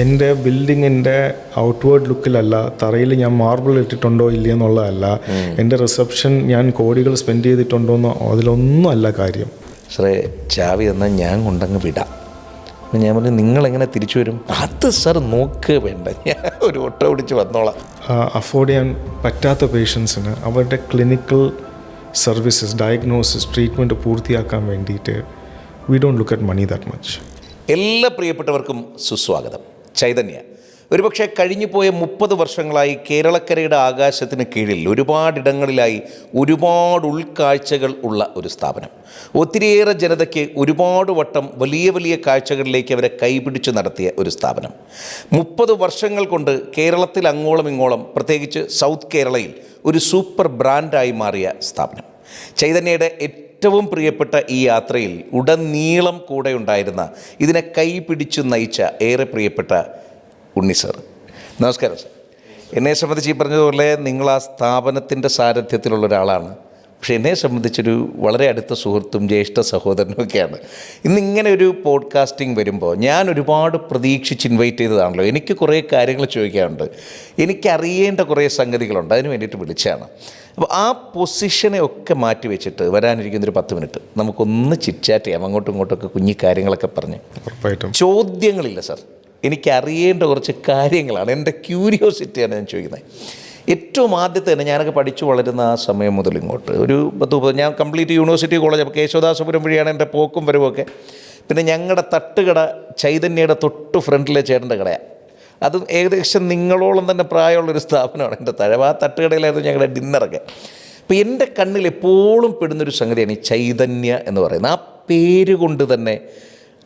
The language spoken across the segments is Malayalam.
എൻ്റെ ബിൽഡിങ്ങിൻ്റെ ഔട്ട്വേർഡ് ലുക്കിലല്ല, തറയിൽ ഞാൻ മാർബിൾ ഇട്ടിട്ടുണ്ടോ ഇല്ലയെന്നുള്ളതല്ല, എൻ്റെ റിസപ്ഷൻ ഞാൻ കോടികൾ സ്പെൻഡ് ചെയ്തിട്ടുണ്ടോയെന്നോ അതിലൊന്നും അല്ല കാര്യം. സാറേ ചാവി എന്നാൽ ഞാൻ കൊണ്ടങ്ങ് വിടാം. ഞാൻ പറഞ്ഞു നിങ്ങളെങ്ങനെ തിരിച്ചു വരും? അത് സാർ നോക്ക് വേണ്ട, ഞാൻ ഒരു ഓട്ടോ പിടിച്ച് വന്നോളാം. അഫോർഡ് ചെയ്യാൻ പറ്റാത്ത പേഷ്യൻസിന് അവരുടെ ക്ലിനിക്കൽ സർവീസസ്, ഡയഗ്നോസിസ്, ട്രീറ്റ്മെൻറ്റ് പൂർത്തിയാക്കാൻ വേണ്ടിയിട്ട് we don't look at money that much. എല്ലാ പ്രിയപ്പെട്ടവർക്കും സുസ്വാഗതം. ചൈതന്യ ഒരുപക്ഷെ കഴിഞ്ഞു പോയ 30 വർഷങ്ങളായി കേരളക്കരയുടെ ആകാശത്തിന് കീഴിൽ ഒരുപാടിടങ്ങളിലായി ഒരുപാട് ഉൾക്കാഴ്ചകൾ ഉള്ള ഒരു സ്ഥാപനം. ഒത്തിരിയേറെ ജനതയ്ക്ക് ഒരുപാട് വട്ടം വലിയ വലിയ കാഴ്ചകളിലേക്ക് അവരെ കൈപിടിച്ച് നടത്തിയ ഒരു സ്ഥാപനം. 30 വർഷങ്ങൾ കൊണ്ട് കേരളത്തിൽ അങ്ങോളം ഇങ്ങോളം, പ്രത്യേകിച്ച് സൗത്ത് കേരളയിൽ ഒരു സൂപ്പർ ബ്രാൻഡായി മാറിയ സ്ഥാപനം. ചൈതന്യയുടെ ഏറ്റവും പ്രിയപ്പെട്ട ഈ യാത്രയിൽ ഉടനീളം കൂടെ ഉണ്ടായിരുന്ന, ഇതിനെ കൈപിടിച്ച് നയിച്ച ഏറെ പ്രിയപ്പെട്ട ഉണ്ണി സാർ. നമസ്കാരം സാർ. എന്നെ സംബന്ധിച്ച് ഈ പറഞ്ഞതുപോലെ നിങ്ങൾ ആ സ്ഥാപനത്തിൻ്റെ സാരഥ്യത്തിലുള്ള ഒരാളാണ്. പക്ഷേ എന്നെ സംബന്ധിച്ചൊരു വളരെ അടുത്ത സുഹൃത്തും ജ്യേഷ്ഠ സഹോദരനുമൊക്കെയാണ്. ഇന്നിങ്ങനെ ഒരു പോഡ്കാസ്റ്റിംഗ് വരുമ്പോൾ ഞാൻ ഒരുപാട് പ്രതീക്ഷിച്ച് ഇൻവൈറ്റ് ചെയ്തതാണല്ലോ. എനിക്ക് കുറേ കാര്യങ്ങൾ ചോദിക്കാനുണ്ട്, എനിക്കറിയേണ്ട കുറേ സംഗതികളുണ്ട്, അതിന് വേണ്ടിയിട്ട് വിളിച്ചതാണ്. അപ്പോൾ ആ പൊസിഷനെ ഒക്കെ മാറ്റി വെച്ചിട്ട് വരാനിരിക്കുന്നൊരു 10 മിനിറ്റ് നമുക്കൊന്ന് ചിറ്റ്ചാറ്റ് ചെയ്യാം, അങ്ങോട്ടും ഇങ്ങോട്ടൊക്കെ കുഞ്ഞി കാര്യങ്ങളൊക്കെ പറഞ്ഞ്. ഉറപ്പായിട്ടും ചോദ്യങ്ങളില്ല സാർ, എനിക്കറിയേണ്ട കുറച്ച് കാര്യങ്ങളാണ്, എൻ്റെ ക്യൂരിയോസിറ്റിയാണ് ഞാൻ ചോദിക്കുന്നത്. ഏറ്റവും ആദ്യത്തെ തന്നെ ഞാനൊക്കെ പഠിച്ചു വളരുന്ന ആ സമയം മുതൽ ഇങ്ങോട്ട് ഒരു 10 ഞാൻ കംപ്ലീറ്റ് യൂണിവേഴ്സിറ്റി കോളേജ്, അപ്പോൾ കേശവദാസപുരം വഴിയാണ് എൻ്റെ പോക്കും വരവുമൊക്കെ. പിന്നെ ഞങ്ങളുടെ തട്ടുകട ചൈതന്യയുടെ തൊട്ട് ഫ്രണ്ടിലെ ചേട്ടൻ്റെ കടയാണ്. അതും ഏകദേശം നിങ്ങളോളം തന്നെ പ്രായമുള്ളൊരു സ്ഥാപനമാണ് എൻ്റെ തഴവ്. ആ തട്ടുകടയിലായിരുന്നു ഞങ്ങളുടെ ഡിന്നറൊക്കെ. അപ്പോൾ എൻ്റെ കണ്ണിൽ എപ്പോഴും പെടുന്നൊരു സംഗതിയാണ് ഈ ചൈതന്യ എന്ന് പറയുന്നത്. ആ പേര് കൊണ്ട് തന്നെ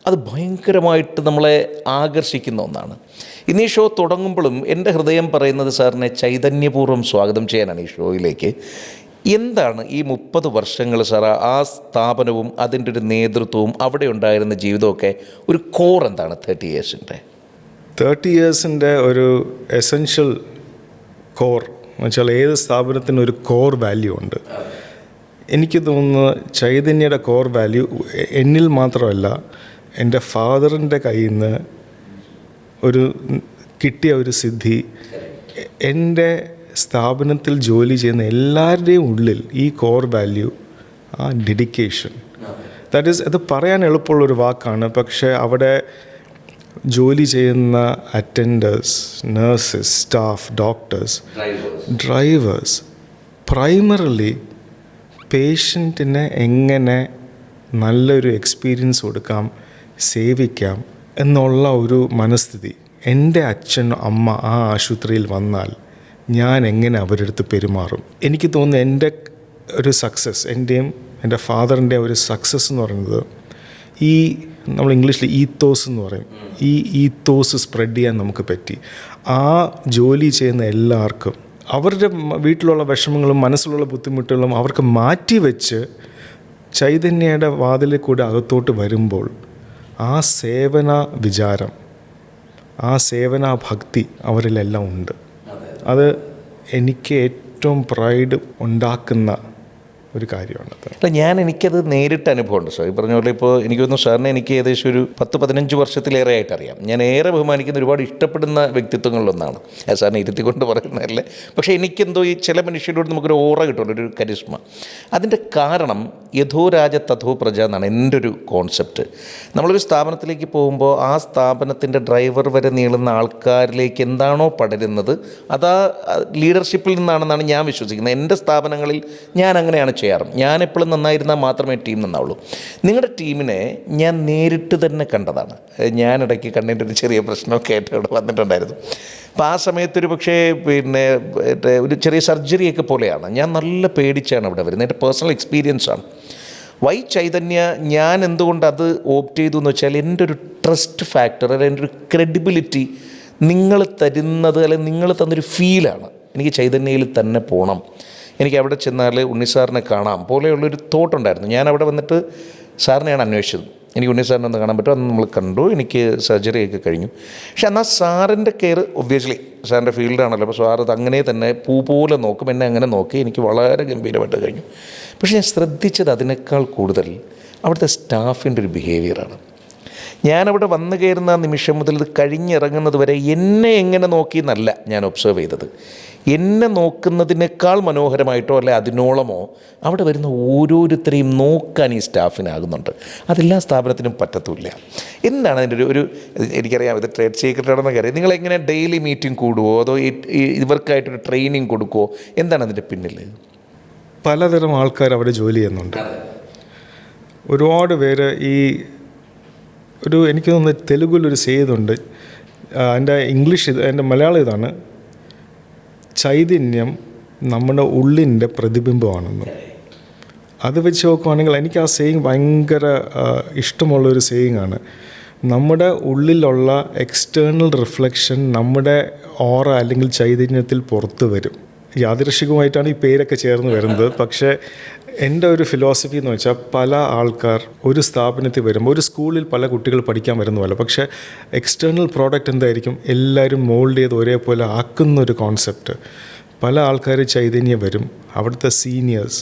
അത് ഭയങ്കരമായിട്ട് നമ്മളെ ആകർഷിക്കുന്ന ഒന്നാണ്. ഇന്ന് ഈ ഷോ തുടങ്ങുമ്പോഴും എൻ്റെ ഹൃദയം പറയുന്നത് സാറിനെ ചൈതന്യപൂർവ്വം സ്വാഗതം ചെയ്യാനാണ് ഈ ഷോയിലേക്ക്. എന്താണ് ഈ 30 വർഷങ്ങൾ സാർ ആ സ്ഥാപനവും അതിൻ്റെ ഒരു നേതൃത്വവും അവിടെ ഉണ്ടായിരുന്ന ജീവിതമൊക്കെ ഒരു കോർ എന്താണ് 30 ഇയേഴ്സിൻ്റെ? 30 ഇയേഴ്സിൻ്റെ ഒരു എസെൻഷ്യൽ കോർ എന്ന് വെച്ചാൽ ഏത് സ്ഥാപനത്തിനും ഒരു കോർ വാല്യൂ ഉണ്ട്. എനിക്ക് തോന്നുന്നു ചൈതന്യയുടെ കോർ വാല്യൂ എന്നിൽ മാത്രമല്ല, എൻ്റെ ഫാദറിൻ്റെ കയ്യിൽ നിന്ന് കിട്ടിയ ഒരു സിദ്ധി, എൻ്റെ സ്ഥാപനത്തിൽ ജോലി ചെയ്യുന്ന എല്ലാവരുടെയും ഉള്ളിൽ ഈ കോർ വാല്യൂ, ആ ഡെഡിക്കേഷൻ, ദാറ്റ് ഈസ്, അത് പറയാൻ എളുപ്പമുള്ളൊരു വാക്കാണ്. പക്ഷേ അവിടെ ജോലി ചെയ്യുന്ന attenders, nurses, staff, doctors, drivers, primarily പേഷ്യൻറ്റിനെ എങ്ങനെ നല്ലൊരു എക്സ്പീരിയൻസ് കൊടുക്കാം, സേവിക്കാം എന്നുള്ള ഒരു മനസ്ഥിതി. എൻ്റെ അച്ഛൻ അമ്മ ആ ആശുപത്രിയിൽ വന്നാൽ ഞാൻ എങ്ങനെ അവരുടെ അടുത്ത് പെരുമാറും. എനിക്ക് തോന്നുന്നു എൻ്റെ ഒരു സക്സസ്, എൻ്റെയും എൻ്റെ ഫാദറിൻ്റെ ഒരു സക്സസ് എന്ന് പറയുന്നത് ഈ നമ്മൾ ഇംഗ്ലീഷിൽ ഈത്തോസ് എന്ന് പറയും, ഈ ഈത്തോസ് സ്പ്രെഡ് ചെയ്യാൻ നമുക്ക് പറ്റി. ആ ജോലി ചെയ്യുന്ന എല്ലാവർക്കും അവരുടെ വീട്ടിലുള്ള വിഷമങ്ങളും മനസ്സിലുള്ള ബുദ്ധിമുട്ടുകളും അവർക്ക് മാറ്റിവെച്ച് ചൈതന്യയുടെ വാതിലിൽ കൂടെ അകത്തോട്ട് വരുമ്പോൾ ആ സേവന വിചാരം, ആ സേവന ഭക്തി അവരിലെല്ലാം ഉണ്ട്. അത് എനിക്ക് ഏറ്റവും പ്രൈഡ് ഉണ്ടാക്കുന്ന ഒരു കാര്യമാണത്. അല്ല, എനിക്കത് നേരിട്ട് അനുഭവമുണ്ട് സാർ. ഈ പറഞ്ഞ പോലെ ഇപ്പോൾ എനിക്ക് തോന്നുന്നു സാറിനെ എനിക്ക് ഏകദേശം ഒരു 10-15 വർഷത്തിലേറെ ആയിട്ട് അറിയാം. ഞാൻ ഏറെ ബഹുമാനിക്കുന്ന, ഒരുപാട് ഇഷ്ടപ്പെടുന്ന വ്യക്തിത്വങ്ങളിലൊന്നാണ്. സാറിനെ ഇരുത്തിക്കൊണ്ട് പറയുന്നതല്ലേ. പക്ഷേ എനിക്കെന്തോ ഈ ചില മനുഷ്യരോട് നമുക്കൊരു ഓറ കിട്ടുമല്ലോ, ഒരു കരിസ്മ. അതിൻ്റെ കാരണം യഥോ രാജ തഥോ പ്രജ എന്നാണ് എൻ്റെ ഒരു കോൺസെപ്റ്റ്. നമ്മളൊരു സ്ഥാപനത്തിലേക്ക് പോകുമ്പോൾ ആ സ്ഥാപനത്തിൻ്റെ ഡ്രൈവർ വരെ നീളുന്ന ആൾക്കാരിലേക്ക് എന്താണോ പടരുന്നത് അത് ആ ലീഡർഷിപ്പിൽ നിന്നാണെന്നാണ് ഞാൻ വിശ്വസിക്കുന്നത്. എൻ്റെ സ്ഥാപനങ്ങളിൽ ഞാൻ അങ്ങനെയാണ് ചെയ്യാറും. ഞാൻ എപ്പോഴും നന്നായിരുന്നാൽ മാത്രമേ ടീം നന്നാവുള്ളൂ. നിങ്ങളുടെ ടീമിനെ ഞാൻ നേരിട്ട് തന്നെ കണ്ടതാണ്. ഞാനിടയ്ക്ക് കണ്ണിൻ്റെ ഒരു ചെറിയ പ്രശ്നമൊക്കെ ആയിട്ട് അവിടെ വന്നിട്ടുണ്ടായിരുന്നു. അപ്പോൾ ആ സമയത്തൊരു പക്ഷേ ഒരു ചെറിയ സർജറിയൊക്കെ പോലെയാണ്. ഞാൻ നല്ല പേടിച്ചാണ് അവിടെ വരുന്നത്. എൻ്റെ പേഴ്സണൽ എക്സ്പീരിയൻസാണ്. വൈ ചൈതന്യ ഞാൻ എന്തുകൊണ്ട് അത് ഓപ്റ്റ് ചെയ്തു എന്ന് വെച്ചാൽ എൻ്റെ ഒരു ട്രസ്റ്റ് ഫാക്ടർ, എൻ്റെ ഒരു ക്രെഡിബിലിറ്റി നിങ്ങൾ തരുന്നത്, അല്ലെങ്കിൽ നിങ്ങൾ തന്നൊരു ഫീലാണ്. എനിക്ക് ചൈതന്യയിൽ തന്നെ പോകണം, എനിക്ക് അവിടെ ചെന്നാൽ ഉണ്ണി സാറിനെ കാണാം പോലെയുള്ളൊരു തോട്ടുണ്ടായിരുന്നു. ഞാൻ അവിടെ വന്നിട്ട് സാറിനെയാണ് അന്വേഷിച്ചത്. എനിക്ക് ഉണ്ണി സാറിനെ ഒന്ന് കാണാൻ പറ്റും. അന്ന് നമ്മൾ കണ്ടു, എനിക്ക് സർജറിയൊക്കെ കഴിഞ്ഞു. പക്ഷെ എന്നാൽ സാറിൻ്റെ കെയർ ഒബ്വിയസ്ലി സാറിൻ്റെ ഫീൽഡാണല്ലോ. അപ്പോൾ സാർ അത് അങ്ങനെ തന്നെ പൂ പോലെ നോക്കും, എന്നെ അങ്ങനെ നോക്കി എനിക്ക് വളരെ ഗംഭീരമായിട്ട് കഴിഞ്ഞു. പക്ഷെ ഞാൻ ശ്രദ്ധിച്ചത് അതിനേക്കാൾ കൂടുതൽ അവിടുത്തെ സ്റ്റാഫിൻ്റെ ഒരു ബിഹേവിയറാണ്. ഞാനവിടെ വന്നു കയറുന്ന ആ നിമിഷം മുതൽ ഇത് കഴിഞ്ഞിറങ്ങുന്നത് വരെ എന്നെ എങ്ങനെ നോക്കിയെന്നല്ല ഞാൻ ഒബ്സർവ് ചെയ്തത്. എന്നെ നോക്കുന്നതിനേക്കാൾ മനോഹരമായിട്ടോ അല്ലെ അതിനോളമോ അവിടെ വരുന്ന ഓരോരുത്തരെയും നോക്കാൻ ഈ സ്റ്റാഫിനാകുന്നുണ്ട്. അതെല്ലാ സ്ഥാപനത്തിനും പറ്റത്തില്ല. എന്താണ് അതിൻ്റെ ഒരു എനിക്കറിയാം ഇത് ട്രേഡ് സീക്രട്ടാണെന്നൊക്കെ അറിയാം. നിങ്ങളെങ്ങനെ ഡെയിലി മീറ്റിംഗ് കൂടുമോ അതോ ഇവർക്കായിട്ടൊരു ട്രെയിനിങ് കൊടുക്കുമോ? എന്താണ് അതിൻ്റെ പിന്നിൽ? പലതരം ആൾക്കാർ അവിടെ ജോലി ചെയ്യുന്നുണ്ട്. ഒരുപാട് പേര് എനിക്ക് തോന്നുന്നു തെലുഗുലൊരു ചെയ്യുന്നുണ്ട്. എൻ്റെ ഇംഗ്ലീഷ് എൻ്റെ മലയാളം ഇതാണ്: ചൈതന്യം നമ്മുടെ ഉള്ളിൻ്റെ പ്രതിബിംബമാണെന്ന്. അത് വെച്ച് നോക്കുവാണെങ്കിൽ എനിക്ക് ആ സേയിങ് ഭയങ്കര ഇഷ്ടമുള്ളൊരു സേയിങ് ആണ്. നമ്മുടെ ഉള്ളിലുള്ള എക്സ്റ്റേണൽ റിഫ്ലക്ഷൻ നമ്മുടെ ഓറ അല്ലെങ്കിൽ ചൈതന്യത്തിൽ പുറത്ത് വരും. യാദൃശ്ചികമായിട്ടാണ് ഈ പേരൊക്കെ ചേർന്ന് വരുന്നത്. പക്ഷേ എൻ്റെ ഒരു ഫിലോസഫി എന്ന് വെച്ചാൽ, പല ആൾക്കാർ ഒരു സ്ഥാപനത്തിൽ വരുമ്പോൾ, ഒരു സ്കൂളിൽ പല കുട്ടികൾ പഠിക്കാൻ വരുന്ന പോലെ, പക്ഷേ എക്സ്റ്റേണൽ പ്രോഡക്റ്റ് എന്തായിരിക്കും? എല്ലാവരും മോൾഡ് ചെയ്ത് ഒരേപോലെ ആക്കുന്നൊരു കോൺസെപ്റ്റ്. പല ആൾക്കാർ ചൈതന്യം വരും, അവിടുത്തെ സീനിയേഴ്സ്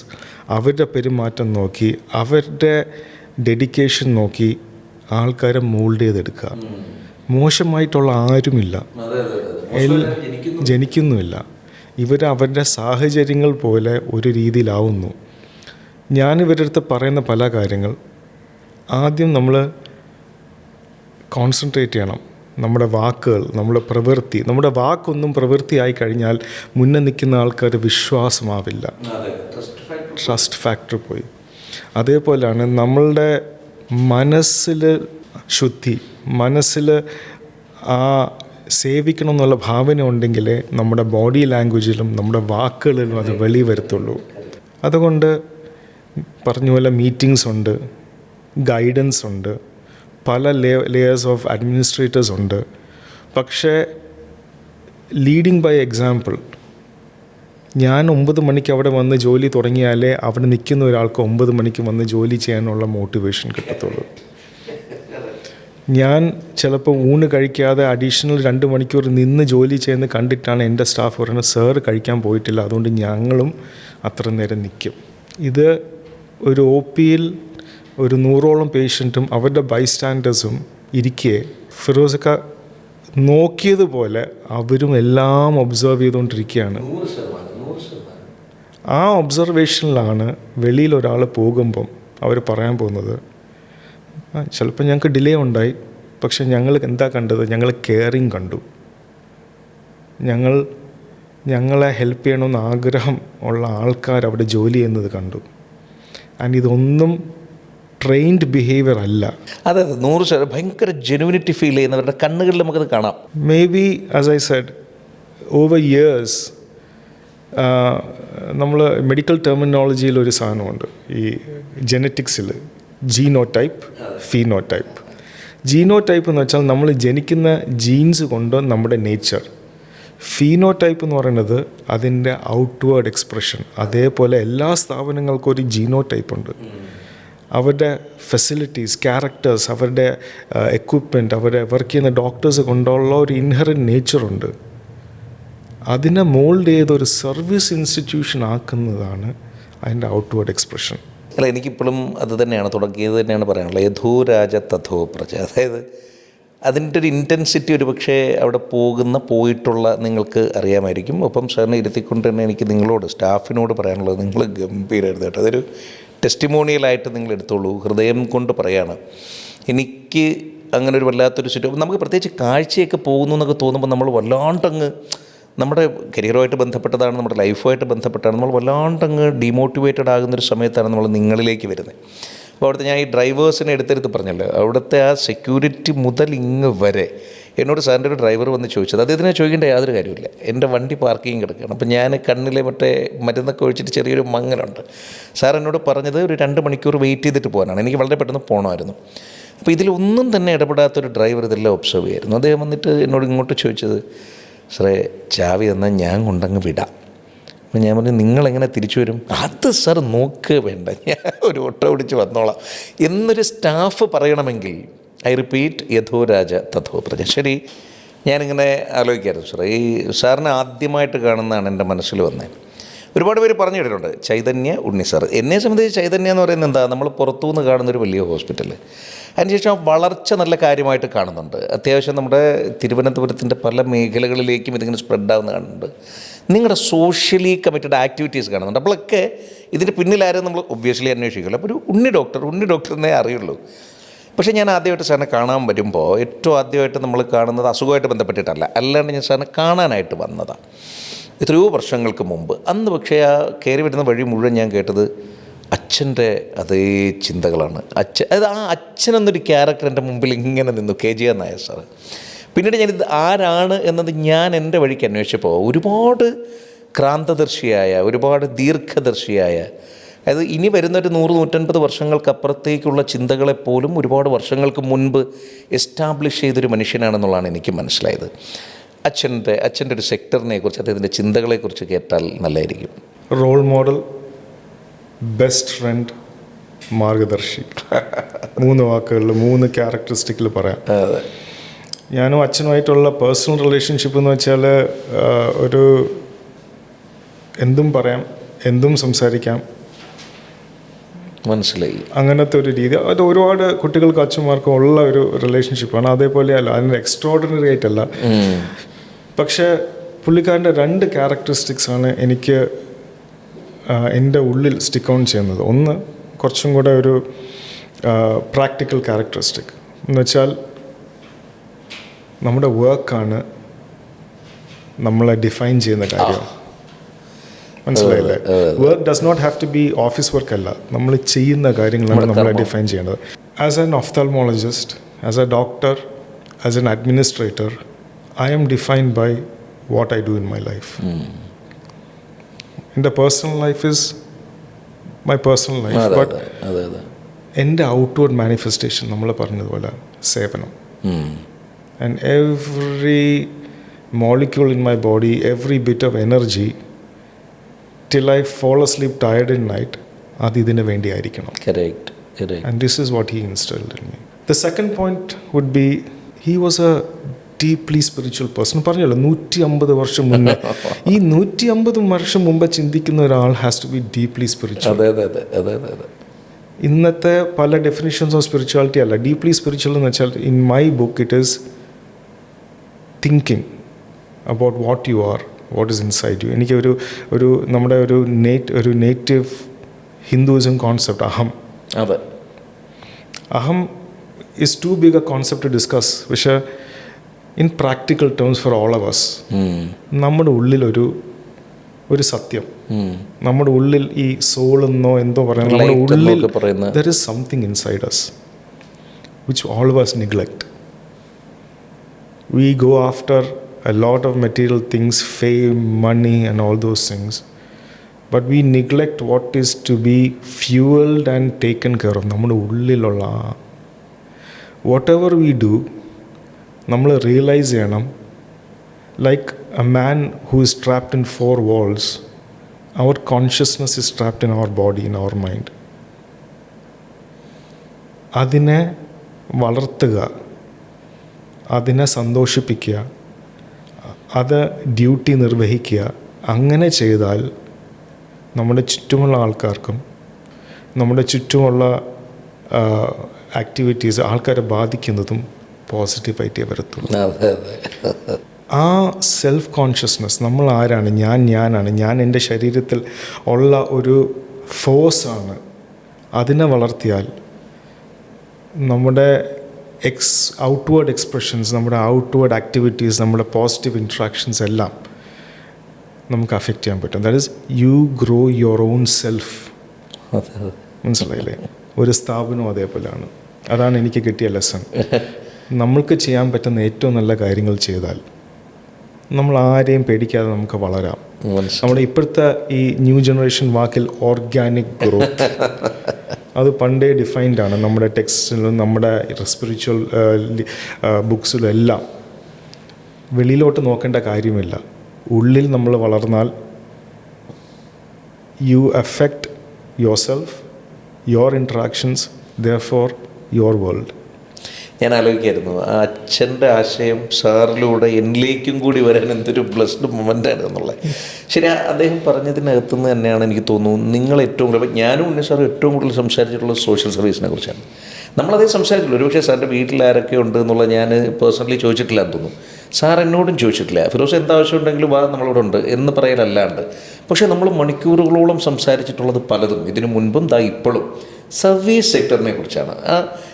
അവരുടെ പെരുമാറ്റം നോക്കി, അവരുടെ ഡെഡിക്കേഷൻ നോക്കി ആൾക്കാരെ മോൾഡ് ചെയ്തെടുക്കുക. മോശമായിട്ടുള്ള ആരുമില്ല, ജനിക്കുന്നുമില്ല. ഇവർ അവരുടെ സാഹചര്യങ്ങൾ പോലെ ഒരു രീതിയിലാവുന്നു. ഞാനിവരുടെ അടുത്ത് പറയുന്ന പല കാര്യങ്ങൾ, ആദ്യം നമ്മൾ കോൺസെൻട്രേറ്റ് ചെയ്യണം. നമ്മുടെ വാക്കുകൾ, നമ്മുടെ പ്രവൃത്തി, നമ്മുടെ വാക്കൊന്നും പ്രവൃത്തിയായി കഴിഞ്ഞാൽ മുന്നേ നിൽക്കുന്ന ആൾക്കാർ വിശ്വാസമാവില്ല, ട്രസ്റ്റ് ഫാക്ടർ പോയി. അതേപോലെയാണ് നമ്മളുടെ മനസ്സിൽ ശുദ്ധി, മനസ്സിൽ ആ സേവിക്കണം എന്നുള്ള ഭാവന ഉണ്ടെങ്കിലേ നമ്മുടെ ബോഡി ലാംഗ്വേജിലും നമ്മുടെ വാക്കുകളിലും അത് വെളി വരത്തുള്ളൂ. അതുകൊണ്ട് പറഞ്ഞ പോലെ മീറ്റിങ്സ് ഉണ്ട്, ഗൈഡൻസ് ഉണ്ട്, പല ലെയേഴ്സ് ഓഫ് അഡ്മിനിസ്ട്രേറ്റേഴ്സ് ഉണ്ട്. പക്ഷേ ലീഡിങ് ബൈ എക്സാമ്പിൾ. ഞാൻ 9 മണിക്ക് അവിടെ വന്ന് ജോലി തുടങ്ങിയാലേ അവിടെ നിൽക്കുന്ന ഒരാൾക്ക് 9 മണിക്ക് വന്ന് ജോലി ചെയ്യാനുള്ള മോട്ടിവേഷൻ കിട്ടത്തുള്ളൂ. ഞാൻ ചിലപ്പോൾ ഊണ് കഴിക്കാതെ അഡീഷണൽ 2 മണിക്കൂർ നിന്ന് ജോലി ചെയ്യുന്നത് കണ്ടിട്ടാണ് എൻ്റെ സ്റ്റാഫ് പറയുന്നത്, സാർ കഴിക്കാൻ പോയിട്ടില്ല, അതുകൊണ്ട് ഞങ്ങളും അത്ര നേരം നിൽക്കും. ഇത് ഒരു ഒ പിയിൽ ഒരു 100ഓളം പേഷ്യൻറ്റും അവരുടെ ബൈസ്റ്റാൻഡേഴ്സും ഇരിക്കെ ഫിറോസക്ക നോക്കിയതുപോലെ അവരും എല്ലാം ഒബ്സർവ് ചെയ്തുകൊണ്ടിരിക്കുകയാണ്. ആ ഒബ്സർവേഷനിലാണ് വെളിയിൽ ഒരാൾ പോകുമ്പം അവർ പറയാൻ പോകുന്നത്, ചിലപ്പോൾ ഞങ്ങൾക്ക് ഡിലേ ഉണ്ടായി, പക്ഷെ ഞങ്ങൾ എന്താ കണ്ടത്? ഞങ്ങൾ കെയറിങ് കണ്ടു, ഞങ്ങളെ ഹെൽപ്പ് ചെയ്യണമെന്ന് ആഗ്രഹം ഉള്ള ആൾക്കാർ അവിടെ ജോലി ചെയ്യുന്നത് കണ്ടു. ആൻഡ് ഇതൊന്നും ട്രെയിൻഡ് ബിഹേവിയർ അല്ല. അതെ, 100% ഭയങ്കര ജെനുവിനിറ്റി ഫീൽ ചെയ്യുന്നവരുടെ കണ്ണുകളിൽ നമുക്കത് കാണാം. Maybe as I said, over years നമ്മൾ മെഡിക്കൽ ടെർമിനോളജിയിൽ ഒരു സാധനമുണ്ട് ഈ ജെനറ്റിക്സിൽ, ജീനോടൈപ്പ്, ഫീനോടൈപ്പ്. ജീനോടൈപ്പ് എന്ന് വെച്ചാൽ നമ്മൾ ജനിക്കുന്ന ജീൻസ് കൊണ്ട് നമ്മുടെ നേച്ചർ. ഫീനോടൈപ്പ് എന്ന് പറയുന്നത് അതിൻ്റെ ഔട്ട്വേർഡ് എക്സ്പ്രഷൻ. അതേപോലെ എല്ലാ സ്ഥാപനങ്ങൾക്കും ഒരു ജീനോടൈപ്പ് ഉണ്ട്. അവരുടെ ഫെസിലിറ്റീസ്, ക്യാരക്ടേഴ്സ്, അവരുടെ എക്വിപ്മെൻറ്റ്, അവരുടെ വർക്ക് ചെയ്യുന്ന ഡോക്ടേഴ്സ് കൊണ്ടുള്ള ഒരു ഇൻഹറൻറ്റ് നേച്ചറുണ്ട്. അതിനെ മോൾഡ് ചെയ്തൊരു സർവീസ് ഇൻസ്റ്റിറ്റ്യൂഷൻ ആക്കുന്നതാണ് അതിൻ്റെ ഔട്ട്വേർഡ് എക്സ്പ്രഷൻ. അല്ല, എനിക്കിപ്പോഴും അത് തന്നെയാണ്, തുടങ്ങിയത് തന്നെയാണ് പറയാനുള്ളത്, യഥോ രാജ തഥോ പ്രജ. അതായത് അതിൻ്റെ ഒരു ഇൻറ്റൻസിറ്റി ഒരു പക്ഷേ അവിടെ പോയിട്ടുള്ള നിങ്ങൾക്ക് അറിയാമായിരിക്കും. ഒപ്പം സാറിനെ ഇരുത്തിക്കൊണ്ട് തന്നെ എനിക്ക് നിങ്ങളോട്, സ്റ്റാഫിനോട് പറയാനുള്ളത്, നിങ്ങൾ ഗംഭീരമായിരുന്നു കേട്ടോ. അതൊരു ടെസ്റ്റിമോണിയലായിട്ട് നിങ്ങൾ എടുത്തോളൂ. ഹൃദയം കൊണ്ട് പറയാണ്. എനിക്ക് അങ്ങനെ ഒരു വല്ലാത്തൊരു നമുക്ക് പ്രത്യേകിച്ച് കാഴ്ചയൊക്കെ പോകുന്നു എന്നൊക്കെ തോന്നുമ്പോൾ നമ്മൾ വല്ലാണ്ടങ്ങ്, നമ്മുടെ കരിയറുമായിട്ട് ബന്ധപ്പെട്ടതാണ്, നമ്മുടെ ലൈഫുമായിട്ട് ബന്ധപ്പെട്ടാണ്, നമ്മൾ വല്ലാണ്ടങ്ങ് ഡീമോട്ടിവേറ്റഡ് ആകുന്നൊരു സമയത്താണ് നമ്മൾ നിങ്ങളിലേക്ക് വരുന്നത്. അപ്പോൾ അവിടുത്തെ ഞാൻ ഈ ഡ്രൈവേഴ്സിനെ എടുത്തെടുത്ത് പറഞ്ഞല്ലോ, അവിടുത്തെ ആ സെക്യൂരിറ്റി മുതൽ ഇങ്ങ് വരെ എന്നോട് സാറിൻ്റെ ഒരു ഡ്രൈവർ വന്ന് ചോദിച്ചത്, അദ്ദേഹത്തിനെ ചോദിക്കേണ്ട യാതൊരു കാര്യമില്ല. എൻ്റെ വണ്ടി പാർക്കിങ് കിടക്കുകയാണ്, അപ്പോൾ ഞാൻ കണ്ണിലെ മരുന്നൊക്കെ ഒഴിച്ചിട്ട് ചെറിയൊരു മങ്ങലുണ്ട്. സാർ എന്നോട് പറഞ്ഞത് ഒരു 2 മണിക്കൂർ വെയിറ്റ് ചെയ്തിട്ട് പോകാനാണ്. എനിക്ക് വളരെ പെട്ടെന്ന് പോകണമായിരുന്നു. അപ്പോൾ ഇതിലൊന്നും തന്നെ ഇടപെടാത്തൊരു ഡ്രൈവർ ഇതെല്ലാം ഒബ്സർവ് ചെയ്യായിരുന്നു. അദ്ദേഹം വന്നിട്ട് എന്നോട് ഇങ്ങോട്ട് ചോദിച്ചത്, സാറേ ചാവി തന്നാൽ ഞാൻ കൊണ്ടങ്ങ് വിടാം. അപ്പം ഞാൻ പറഞ്ഞു, നിങ്ങളെങ്ങനെ തിരിച്ചു വരും? അത് സാർ നോക്ക് വേണ്ട, ഞാൻ ഒരു ഓട്ടോ പിടിച്ച് വന്നോളാം എന്നൊരു സ്റ്റാഫ് പറയണമെങ്കിൽ, ഐ റിപ്പീറ്റ്, യഥോ രാജ തഥോ പ്രജ. ശരി, ഞാനിങ്ങനെ ആലോചിക്കായിരുന്നു സാറേ, ഈ സാറിനെ ആദ്യമായിട്ട് കാണുന്നതാണ് എൻ്റെ മനസ്സിൽ വന്നത്. ഒരുപാട് പേര് പറഞ്ഞു കേട്ടിട്ടുണ്ട് ചൈതന്യ ഉണ്ണി സാർ. എന്നെ സംബന്ധിച്ച് ചൈതന്യ എന്ന് പറയുന്നത് എന്താ, നമ്മൾ പുറത്തുനിന്ന് കാണുന്നൊരു വലിയ ഹോസ്പിറ്റൽ. അതിനുശേഷം ആ വളർച്ച നല്ല കാര്യമായിട്ട് കാണുന്നുണ്ട്. അത്യാവശ്യം നമ്മുടെ തിരുവനന്തപുരത്തിൻ്റെ പല മേഖലകളിലേക്കും ഇതിങ്ങനെ സ്പ്രെഡാവുന്ന കാണുന്നുണ്ട്. നിങ്ങളുടെ സോഷ്യലി കമ്മിറ്റഡ് ആക്ടിവിറ്റീസ് കാണുന്നുണ്ട്. അപ്പോഴൊക്കെ ഇതിൻ്റെ പിന്നിലാരും നമ്മൾ ഒബ്വിയസ്ലി അന്വേഷിക്കില്ല. അപ്പോൾ ഒരു ഉണ്ണി ഡോക്ടർ എന്നേ അറിയുള്ളൂ. പക്ഷേ ഞാൻ ആദ്യമായിട്ട് സാറിനെ കാണാൻ വരുമ്പോൾ ഏറ്റവും ആദ്യമായിട്ട് നമ്മൾ കാണുന്നത് അസുഖമായിട്ട് ബന്ധപ്പെട്ടിട്ടല്ല, അല്ലാണ്ട് ഞാൻ സാറിനെ കാണാനായിട്ട് വന്നതാണ് എത്രയോ വർഷങ്ങൾക്ക് മുമ്പ്. അന്ന് പക്ഷേ ആ കയറി വരുന്ന വഴി മുഴുവൻ ഞാൻ കേട്ടത് അച്ഛൻ്റെ അതേ ചിന്തകളാണ്. ആ അച്ഛനെന്നൊരു ക്യാരക്ടർ എൻ്റെ മുമ്പിൽ ഇങ്ങനെ നിന്നു, KGR നായർ സാറ്. പിന്നീട് ഞാനിത് ആരാണ് എന്നത് ഞാൻ എൻ്റെ വഴിക്ക് അന്വേഷിച്ചപ്പോൾ ഒരുപാട് ക്രാന്തദർശിയായ, ഒരുപാട് ദീർഘദർശിയായ, അതായത് ഇനി വരുന്നൊരു 100-150 വർഷങ്ങൾക്കപ്പുറത്തേക്കുള്ള ചിന്തകളെപ്പോലും ഒരുപാട് വർഷങ്ങൾക്ക് മുൻപ് എസ്റ്റാബ്ലിഷ് ചെയ്തൊരു മനുഷ്യനാണെന്നുള്ളതാണ് എനിക്ക് മനസ്സിലായത്. അച്ഛൻ്റെ ഒരു സെക്ടറിനെ കുറിച്ച്, അദ്ദേഹത്തിൻ്റെ ചിന്തകളെക്കുറിച്ച് കേട്ടാൽ നല്ലതായിരിക്കും. റോൾ മോഡൽ, ബെസ്റ്റ് ഫ്രണ്ട്, മാർഗദർശി. 3 വാക്കുകളിൽ 3 ക്യാരക്ടറിസ്റ്റിക്കിൽ പറയാം. ഞാനും അച്ഛനുമായിട്ടുള്ള പേഴ്സണൽ റിലേഷൻഷിപ്പ് എന്ന് വെച്ചാൽ ഒരു എന്തും പറയാം, എന്തും സംസാരിക്കാം, മനസ്സിലായി. അങ്ങനത്തെ ഒരു രീതി. അത് ഒരുപാട് കുട്ടികൾക്കും അച്ഛന്മാർക്കും ഉള്ള ഒരു റിലേഷൻഷിപ്പാണ്. അതേപോലെ അല്ല, അതിന് എക്സ്ട്രോർഡിനറി ആയിട്ടല്ല. പക്ഷേ പുള്ളിക്കാരൻ്റെ 2 ക്യാരക്ടറിസ്റ്റിക്സാണ് എനിക്ക് എൻ്റെ ഉള്ളിൽ സ്റ്റിക്ക് ഔൺ ചെയ്യുന്നത്. ഒന്ന് കുറച്ചും കൂടെ ഒരു പ്രാക്ടിക്കൽ ക്യാരക്ടറിസ്റ്റിക് എന്ന് വെച്ചാൽ നമ്മുടെ വർക്കാണ് നമ്മളെ ഡിഫൈൻ ചെയ്യുന്ന കാര്യം. മനസ്സിലായില്ലേ? Work does not have to be office work അല്ല, നമ്മൾ ചെയ്യുന്ന കാര്യങ്ങളാണ് നമ്മളെ ഡിഫൈൻ ചെയ്യേണ്ടത്. As an ophthalmologist, as a doctor, as an administrator, I am defined by what I do in my life. In the personal life is my personal life, but എൻ്റെ ഔട്ട്വേർഡ് മാനിഫെസ്റ്റേഷൻ നമ്മൾ പറഞ്ഞതുപോലെ സേവനം. And every molecule in my body, every bit of energy, till I fall asleep tired at night, അത് ഇതിന് വേണ്ടി ആയിരിക്കണം. Correct. And this is what he instilled in me. The second point would be, he was a deeply spiritual person. പറഞ്ഞല്ലോ 150 വർഷം മുന്നേ. ഈ 150 വർഷം മുമ്പ് ചിന്തിക്കുന്ന ഒരാൾ has to be deeply spiritual. ഇന്നത്തെ പല ഡെഫിനിഷൻസ് ഓഫ് സ്പിരിച്വാലിറ്റി അല്ല. ഡീപ്ലി സ്പിരിച്വൽ എന്ന് വെച്ചാൽ in my book it is thinking about what you are, what is inside you. എനിക്ക് ഒരു നമ്മുടെ ഒരു നേറ്റീവ് ഹിന്ദുയിസം കോൺസെപ്റ്റ് അഹം is too big a concept to discuss, പക്ഷേ in practical terms for all of us, നമ്മുടെ ഉള്ളിൽ ഒരു സത്യം, നമ്മുടെ ഉള്ളിൽ ഈ സോൾ എന്നോ എന്തോ പറയുന്നത്, നമ്മുടെ ഉള്ളിൽ there is something inside us which all of us neglect. We go after a lot of material things, fame, money and all those things, but we neglect what is to be fueled and taken care of. നമ്മുടെ ഉള്ളിലുള്ള whatever we do, നമ്മൾ റിയലൈസ് ചെയ്യണം. Like a man who is trapped in 4 walls, our consciousness is trapped in our body, in our mind. അതിനെ വളർത്തുക, അതിനെ സന്തോഷിപ്പിക്കുക, അത് ഡ്യൂട്ടി നിർവഹിക്കുക. അങ്ങനെ ചെയ്താൽ നമ്മുടെ ചുറ്റുമുള്ള ആൾക്കാർക്കും നമ്മുടെ ചുറ്റുമുള്ള ആക്ടിവിറ്റീസ് ആൾക്കാരെ ബാധിക്കുന്നതും പോസിറ്റീവായിട്ടേ വരത്തുള്ളൂ. ആ സെൽഫ് കോൺഷ്യസ്നെസ്, നമ്മൾ ആരാണ്, ഞാനാണ്, ഞാൻ എൻ്റെ ശരീരത്തിൽ ഉള്ള ഒരു ഫോഴ്സാണ്, അതിനെ വളർത്തിയാൽ നമ്മുടെ ഔട്ട്വേർഡ് എക്സ്പ്രഷൻസ്, നമ്മുടെ ഔട്ട്വേർഡ് ആക്ടിവിറ്റീസ്, നമ്മുടെ പോസിറ്റീവ് ഇൻട്രാക്ഷൻസ് എല്ലാം നമുക്ക് അഫക്റ്റ് ചെയ്യാൻ പറ്റും. That is you grow your own self. മനസ്സിലായില്ലേ? ഒരു സ്ഥാപനവും അതേപോലെയാണ്. അതാണ് എനിക്ക് കിട്ടിയ ലെസൺ. നമ്മൾക്ക് ചെയ്യാൻ പറ്റുന്ന ഏറ്റവും നല്ല കാര്യങ്ങൾ ചെയ്താൽ നമ്മൾ ആരെയും പേടിക്കാതെ നമുക്ക് വളരാം. നമ്മുടെ ഇപ്പോഴത്തെ ഈ ന്യൂ ജനറേഷൻ വാക്കിൽ ഓർഗാനിക് ഗ്രോത്ത്, അത് പണ്ടേ ഡിഫൈൻഡ് ആണ് നമ്മുടെ ടെക്സ്റ്റിലും നമ്മുടെ സ്പിരിച്വൽ ബുക്സിലും എല്ലാം. വെളിയിലോട്ട് നോക്കേണ്ട കാര്യമില്ല. ഉള്ളിൽ നമ്മൾ വളർന്നാൽ you affect yourself, your interactions, therefore your world. ഞാൻ ആലോചിക്കായിരുന്നു, ആ അച്ഛൻ്റെ ആശയം സാറിലൂടെ എന്നിലേക്കും കൂടി വരാൻ എന്തൊരു ബ്ലസ്ഡ് മൊമെൻ്റാണ് എന്നുള്ളത്. ശരി, അദ്ദേഹം പറഞ്ഞതിനകത്തുനിന്ന് തന്നെയാണ് എനിക്ക് തോന്നുന്നു നിങ്ങൾ ഏറ്റവും കൂടുതൽ, ഞാനും ഉണ്ണി സാറും ഏറ്റവും കൂടുതൽ സംസാരിച്ചിട്ടുള്ളത് സോഷ്യൽ സർവീസിനെ കുറിച്ചാണ്. നമ്മളതേ സംസാരിച്ചില്ല. ഒരുപക്ഷെ സാറിൻ്റെ വീട്ടിൽ ആരൊക്കെ ഉണ്ട് എന്നുള്ളത് ഞാൻ പേഴ്സണലി ചോദിച്ചിട്ടില്ല എന്ന് തോന്നുന്നു. സാർ എന്നോടും ചോദിച്ചിട്ടില്ല. ഫിറോസ് എന്താവശ്യം ഉണ്ടെങ്കിലും വാ നമ്മളിവിടെ ഉണ്ട് എന്ന് പറയലല്ലാണ്ട്. പക്ഷേ നമ്മൾ മണിക്കൂറുകളോളം സംസാരിച്ചിട്ടുള്ളത് പലതും ഇതിനു മുൻപും ഇപ്പോഴും സർവീസ് സെക്ടറിനെ കുറിച്ചാണ്.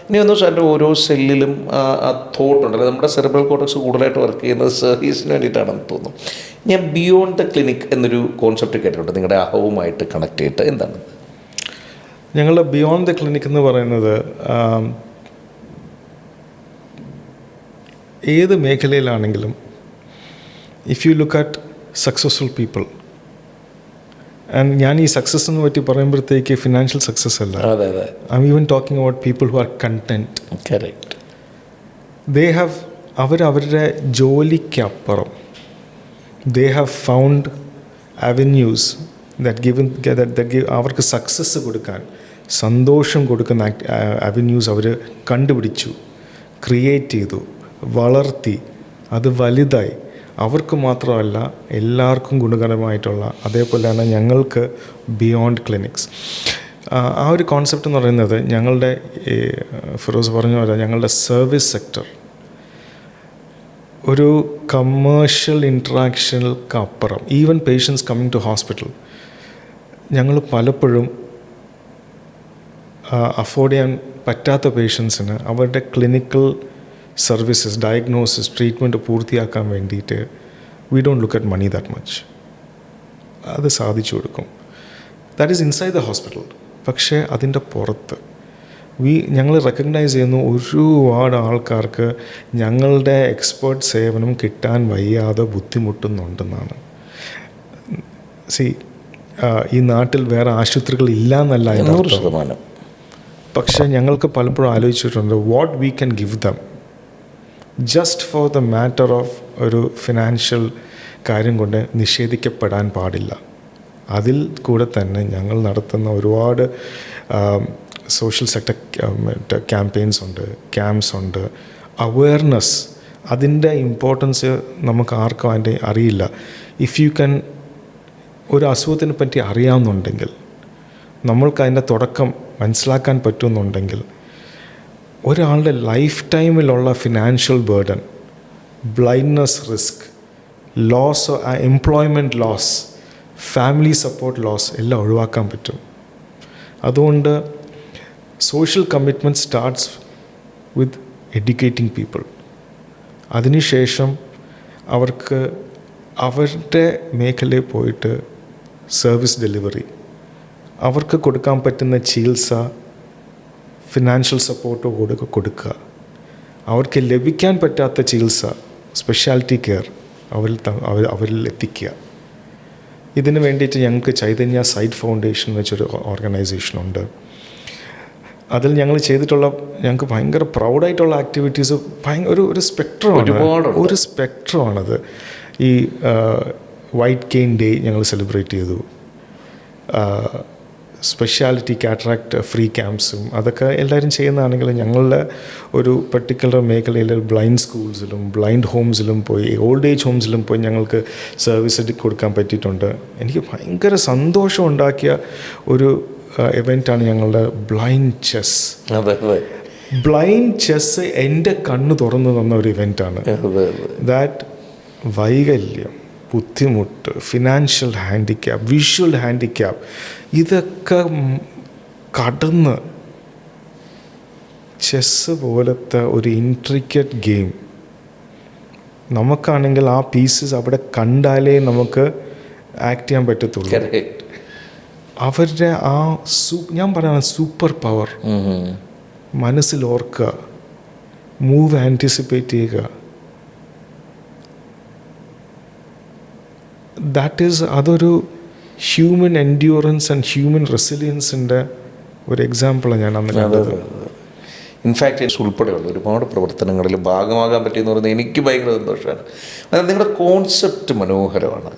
ഇനി ഒന്ന് സാറിൻ്റെ ഓരോ സെല്ലിലും ആ തോട്ട് ഉണ്ടല്ലോ. നമ്മുടെ സെറിബ്രൽ കോർട്ടക്സ് കൂടുതലായിട്ട് വർക്ക് ചെയ്യുന്നത് സർവീസിന് വേണ്ടിയിട്ടാണെന്ന് തോന്നുന്നു. ഞാൻ ബിയോണ്ട് ദ ക്ലിനിക് എന്നൊരു കോൺസെപ്റ്റ് കേട്ടിട്ടുണ്ട് നിങ്ങളുടെ അഹവുമായിട്ട് കണക്ട് ചെയ്തിട്ട്. എന്താണ് ഞങ്ങളുടെ ബിയോണ്ട് ദ ക്ലിനിക് എന്ന് പറയുന്നത് ഏത് മേഖലയിലാണെങ്കിലും if you look at successful people, and ഞാൻ ഈ സക്സസ്സിനെ പറ്റി പറയുമ്പോഴത്തേക്ക് ഫിനാൻഷ്യൽ സക്സസ് അല്ല, I am even talking about people who are content. Correct. They have അവരുടെ ജോലിക്കപ്പുറം ദേ ഹാവ് ഫൗണ്ട് അവന്യൂസ് അവർക്ക് സക്സസ് കൊടുക്കാൻ, സന്തോഷം കൊടുക്കുന്ന അവന്യൂസ് അവർ കണ്ടുപിടിച്ചു, ക്രിയേറ്റ് ചെയ്തു, വളർത്തി, അത് വലുതായി. അവർക്ക് മാത്രമല്ല എല്ലാവർക്കും ഗുണകരമായിട്ടുള്ള. അതേപോലെയാണ് ഞങ്ങൾക്ക് ബിയോണ്ട് ക്ലിനിക്സ്. ആ ഒരു കോൺസെപ്റ്റ് എന്ന് പറയുന്നത് ഞങ്ങളുടെ ഫിറോസ് പറഞ്ഞ പോലെ ഞങ്ങളുടെ സർവീസ് സെക്ടർ ഒരു കമേഴ്ഷ്യൽ ഇൻട്രാക്ഷനുകൾക്ക് അപ്പുറം, even patients coming to hospital, ഞങ്ങൾ പലപ്പോഴും അഫോർഡ് ചെയ്യാൻ പറ്റാത്ത പേഷ്യൻസിന് അവരുടെ ക്ലിനിക്കൽ സർവീസസ്, ഡയഗ്നോസിസ്, ട്രീറ്റ്മെൻറ്റ് പൂർത്തിയാക്കാൻ വേണ്ടിയിട്ട് we don't look at money that much. അത് സാധിച്ചു കൊടുക്കും. That is inside the hospital. പക്ഷേ അതിൻ്റെ പുറത്ത് ഞങ്ങൾ റെക്കഗ്നൈസ് ചെയ്യുന്നു ഒരുപാട് ആൾക്കാർക്ക് ഞങ്ങളുടെ എക്സ്പേർട്ട് സേവനം കിട്ടാൻ വയ്യാതെ ബുദ്ധിമുട്ടുന്നുണ്ടെന്നാണ്. ഈ നാട്ടിൽ വേറെ ആശുപത്രികൾ ഇല്ല എന്നല്ല 100%. പക്ഷേ ഞങ്ങൾക്ക് പലപ്പോഴും ആലോചിച്ചിട്ടുണ്ട് what we can give them just for the matter of ഒരു ഫിനാൻഷ്യൽ കാര്യം കൊണ്ട് നിഷേധിക്കപ്പെടാൻ പാടില്ല. അതിൽ കൂടെ തന്നെ ഞങ്ങൾ നടത്തുന്ന ഒരുപാട് സോഷ്യൽ സെക്ടർ ക്യാമ്പയിൻസ് ഉണ്ട്, ക്യാമ്പ്സ് ഉണ്ട്, അവെയർനെസ്. അതിൻ്റെ ഇമ്പോർട്ടൻസ് നമുക്ക് ആർക്കും അതിൻ്റെ അറിയില്ല. ഇഫ് യു ക്യാൻ ഒരു അസുഖത്തിനെ പറ്റി അറിയാവുന്നുണ്ടെങ്കിൽ, നമ്മൾക്ക് അതിൻ്റെ തുടക്കം മനസ്സിലാക്കാൻ പറ്റുമെന്നുണ്ടെങ്കിൽ, ഒരാളുടെ ലൈഫ് ടൈമിലുള്ള financial burden, blindness risk, loss, employment loss, family support loss എല്ലാം ഒഴിവാക്കാൻ പറ്റും. അതുകൊണ്ട് social commitment starts with educating people. അതിനുശേഷം അവർക്ക് അവരുടെ മേഖലയിൽ പോയിട്ട് സർവീസ് ഡെലിവറി, അവർക്ക് കൊടുക്കാൻ പറ്റുന്ന ചികിത്സ, ഫിനാൻഷ്യൽ സപ്പോർട്ട് കൊടുക്കുക. അവർക്ക് ലഭിക്കാൻ പറ്റാത്ത ചികിത്സ, സ്പെഷ്യാലിറ്റി കെയർ അവരിൽ എത്തിക്കുക. ഇതിന് വേണ്ടിയിട്ട് ഞങ്ങൾക്ക് ചൈതന്യ സൈറ്റ് ഫൗണ്ടേഷൻ വെച്ചൊരു ഓർഗനൈസേഷനുണ്ട്. അതിൽ ഞങ്ങൾ ചെയ്തിട്ടുള്ള, ഞങ്ങൾക്ക് ഭയങ്കര പ്രൗഡായിട്ടുള്ള ആക്ടിവിറ്റീസ് ഒരു സ്പെക്ട്രമാണ്, ഒരു സ്പെക്ട്രമാണത്. ഈ വൈറ്റ് കെയിൻ ഡേ ഞങ്ങൾ സെലിബ്രേറ്റ് ചെയ്തു. സ്പെഷ്യാലിറ്റി കാറ്ററാക്ട് ഫ്രീ ക്യാമ്പ്സും അതൊക്കെ എല്ലാവരും ചെയ്യുന്നതാണെങ്കിൽ ഞങ്ങളുടെ ഒരു പർട്ടിക്കുലർ മേഖലയിൽ ബ്ലൈൻഡ് സ്കൂൾസിലും ബ്ലൈൻഡ് ഹോംസിലും പോയി, ഓൾഡ് ഏജ് ഹോംസിലും പോയി ഞങ്ങൾക്ക് സർവീസ് കൊടുക്കാൻ പറ്റിയിട്ടുണ്ട്. എനിക്ക് ഭയങ്കര സന്തോഷം ഉണ്ടാക്കിയ ഒരു ഇവൻ്റാണ് ഞങ്ങളുടെ ബ്ലൈൻഡ് ചെസ്. ബ്ലൈൻഡ് ചെസ് എൻ്റെ കണ്ണ് തുറന്നു തന്ന ഒരു ഇവൻ്റാണ്. ദാറ്റ് വൈകല്യം, ബുദ്ധിമുട്ട്, ഫിനാൻഷ്യൽ ഹാൻഡിക്യാപ്പ്, വിഷ്വൽ ഹാൻഡിക്യാപ്പ്, ഇതൊക്കെ കടന്ന് ചെസ്സ് പോലത്തെ ഒരു ഇൻട്രിക്കറ്റ് ഗെയിം നമുക്കാണെങ്കിൽ ആ പീസസ് അവിടെ കണ്ടാലേ നമുക്ക് ആക്ട് ചെയ്യാൻ പറ്റത്തുള്ളൂ. അവരുടെ ആ ഞാൻ പറയുന്ന സൂപ്പർ പവർ മനസ്സിൽ ഓർക്കുക, മൂവ് ആൻറ്റിസിപ്പേറ്റ് ചെയ്യുക. അതൊരു ഹ്യൂമൻ എൻഡ്യൂറൻസ് ആൻഡ് ഹ്യൂമൻ റെസിലിയൻസിൻ്റെ ഒരു എക്സാമ്പിളാണ് ഞാൻ അന്ന് കണ്ടത്. ഇൻഫാക്റ്റ് ഉൾപ്പെടെയുള്ള ഒരുപാട് പ്രവർത്തനങ്ങളിൽ ഭാഗമാകാൻ പറ്റിയെന്ന് പറയുന്നത് എനിക്ക് ഭയങ്കര സന്തോഷമാണ്. അതായത് നിങ്ങളുടെ കോൺസെപ്റ്റ് മനോഹരമാണ്.